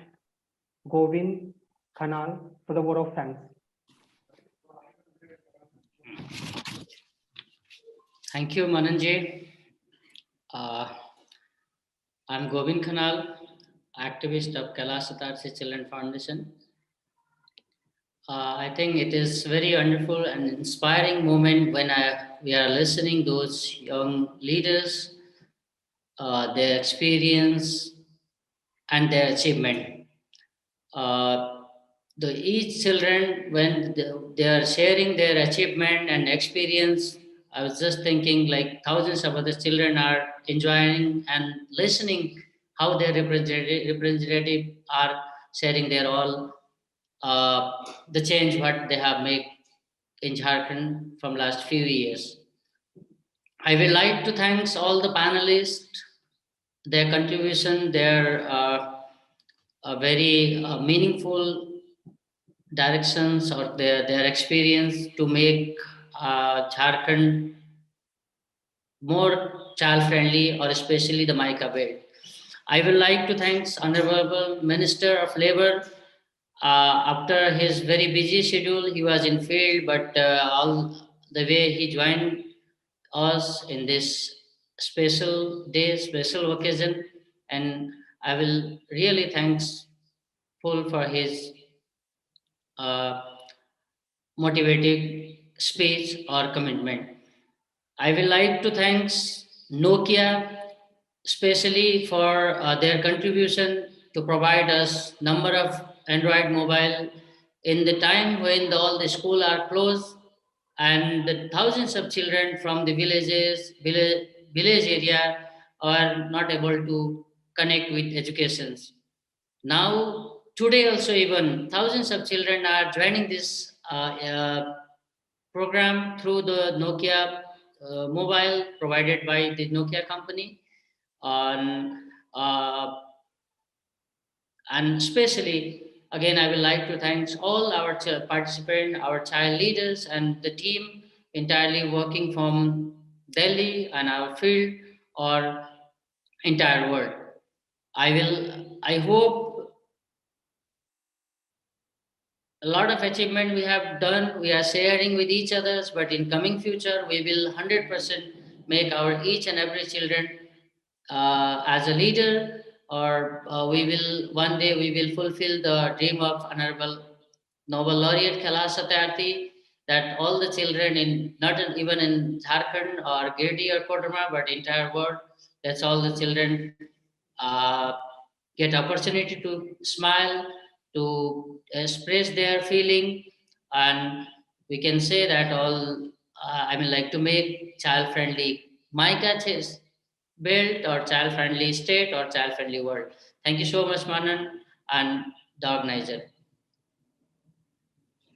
Govind Khanal for the word of thanks. Thank you, Mananji. I'm Govind Khanal, activist of Kailash Satyarthi Children Foundation. I think it is very wonderful and inspiring moment when we are listening those young leaders, their experience and their achievement. each children, when they are sharing their achievement and experience, I was just thinking like thousands of other children are enjoying and listening how their representative are sharing their all the change what they have made in Jharkhand from last few years. I would like to thank all the panelists, their contribution, their very meaningful directions or their experience to make Jharkhand more child friendly, or especially the Mica Belt. I would like to thank Honorable Minister of Labor. After his very busy schedule, he was in field, but all the way he joined us in this special day, special occasion, and I will really thankful for his motivating speech or commitment. I will like to thank Nokia especially for their contribution to provide us number of Android mobile in the time when all the school are closed and the thousands of children from the village area are not able to connect with educations. Now, today also even thousands of children are joining this program through the Nokia mobile provided by the Nokia company. Uh, and especially, again, I would like to thank all our participants, our child leaders, and the team entirely working from Delhi and our field or entire world. I hope a lot of achievement we have done, we are sharing with each others, but in coming future, we will 100% make our each and every children as a leader, or one day we will fulfill the dream of Honorable Nobel Laureate Kailash Satyarthi, that all the children in, not even in Jharkhand or Girdi or Kodarma, but entire world, that's all the children get opportunity to smile, to express their feeling, and we can say that all, like to make child-friendly Mica built or child-friendly state or child-friendly world. Thank you so much, Manan and the organizer.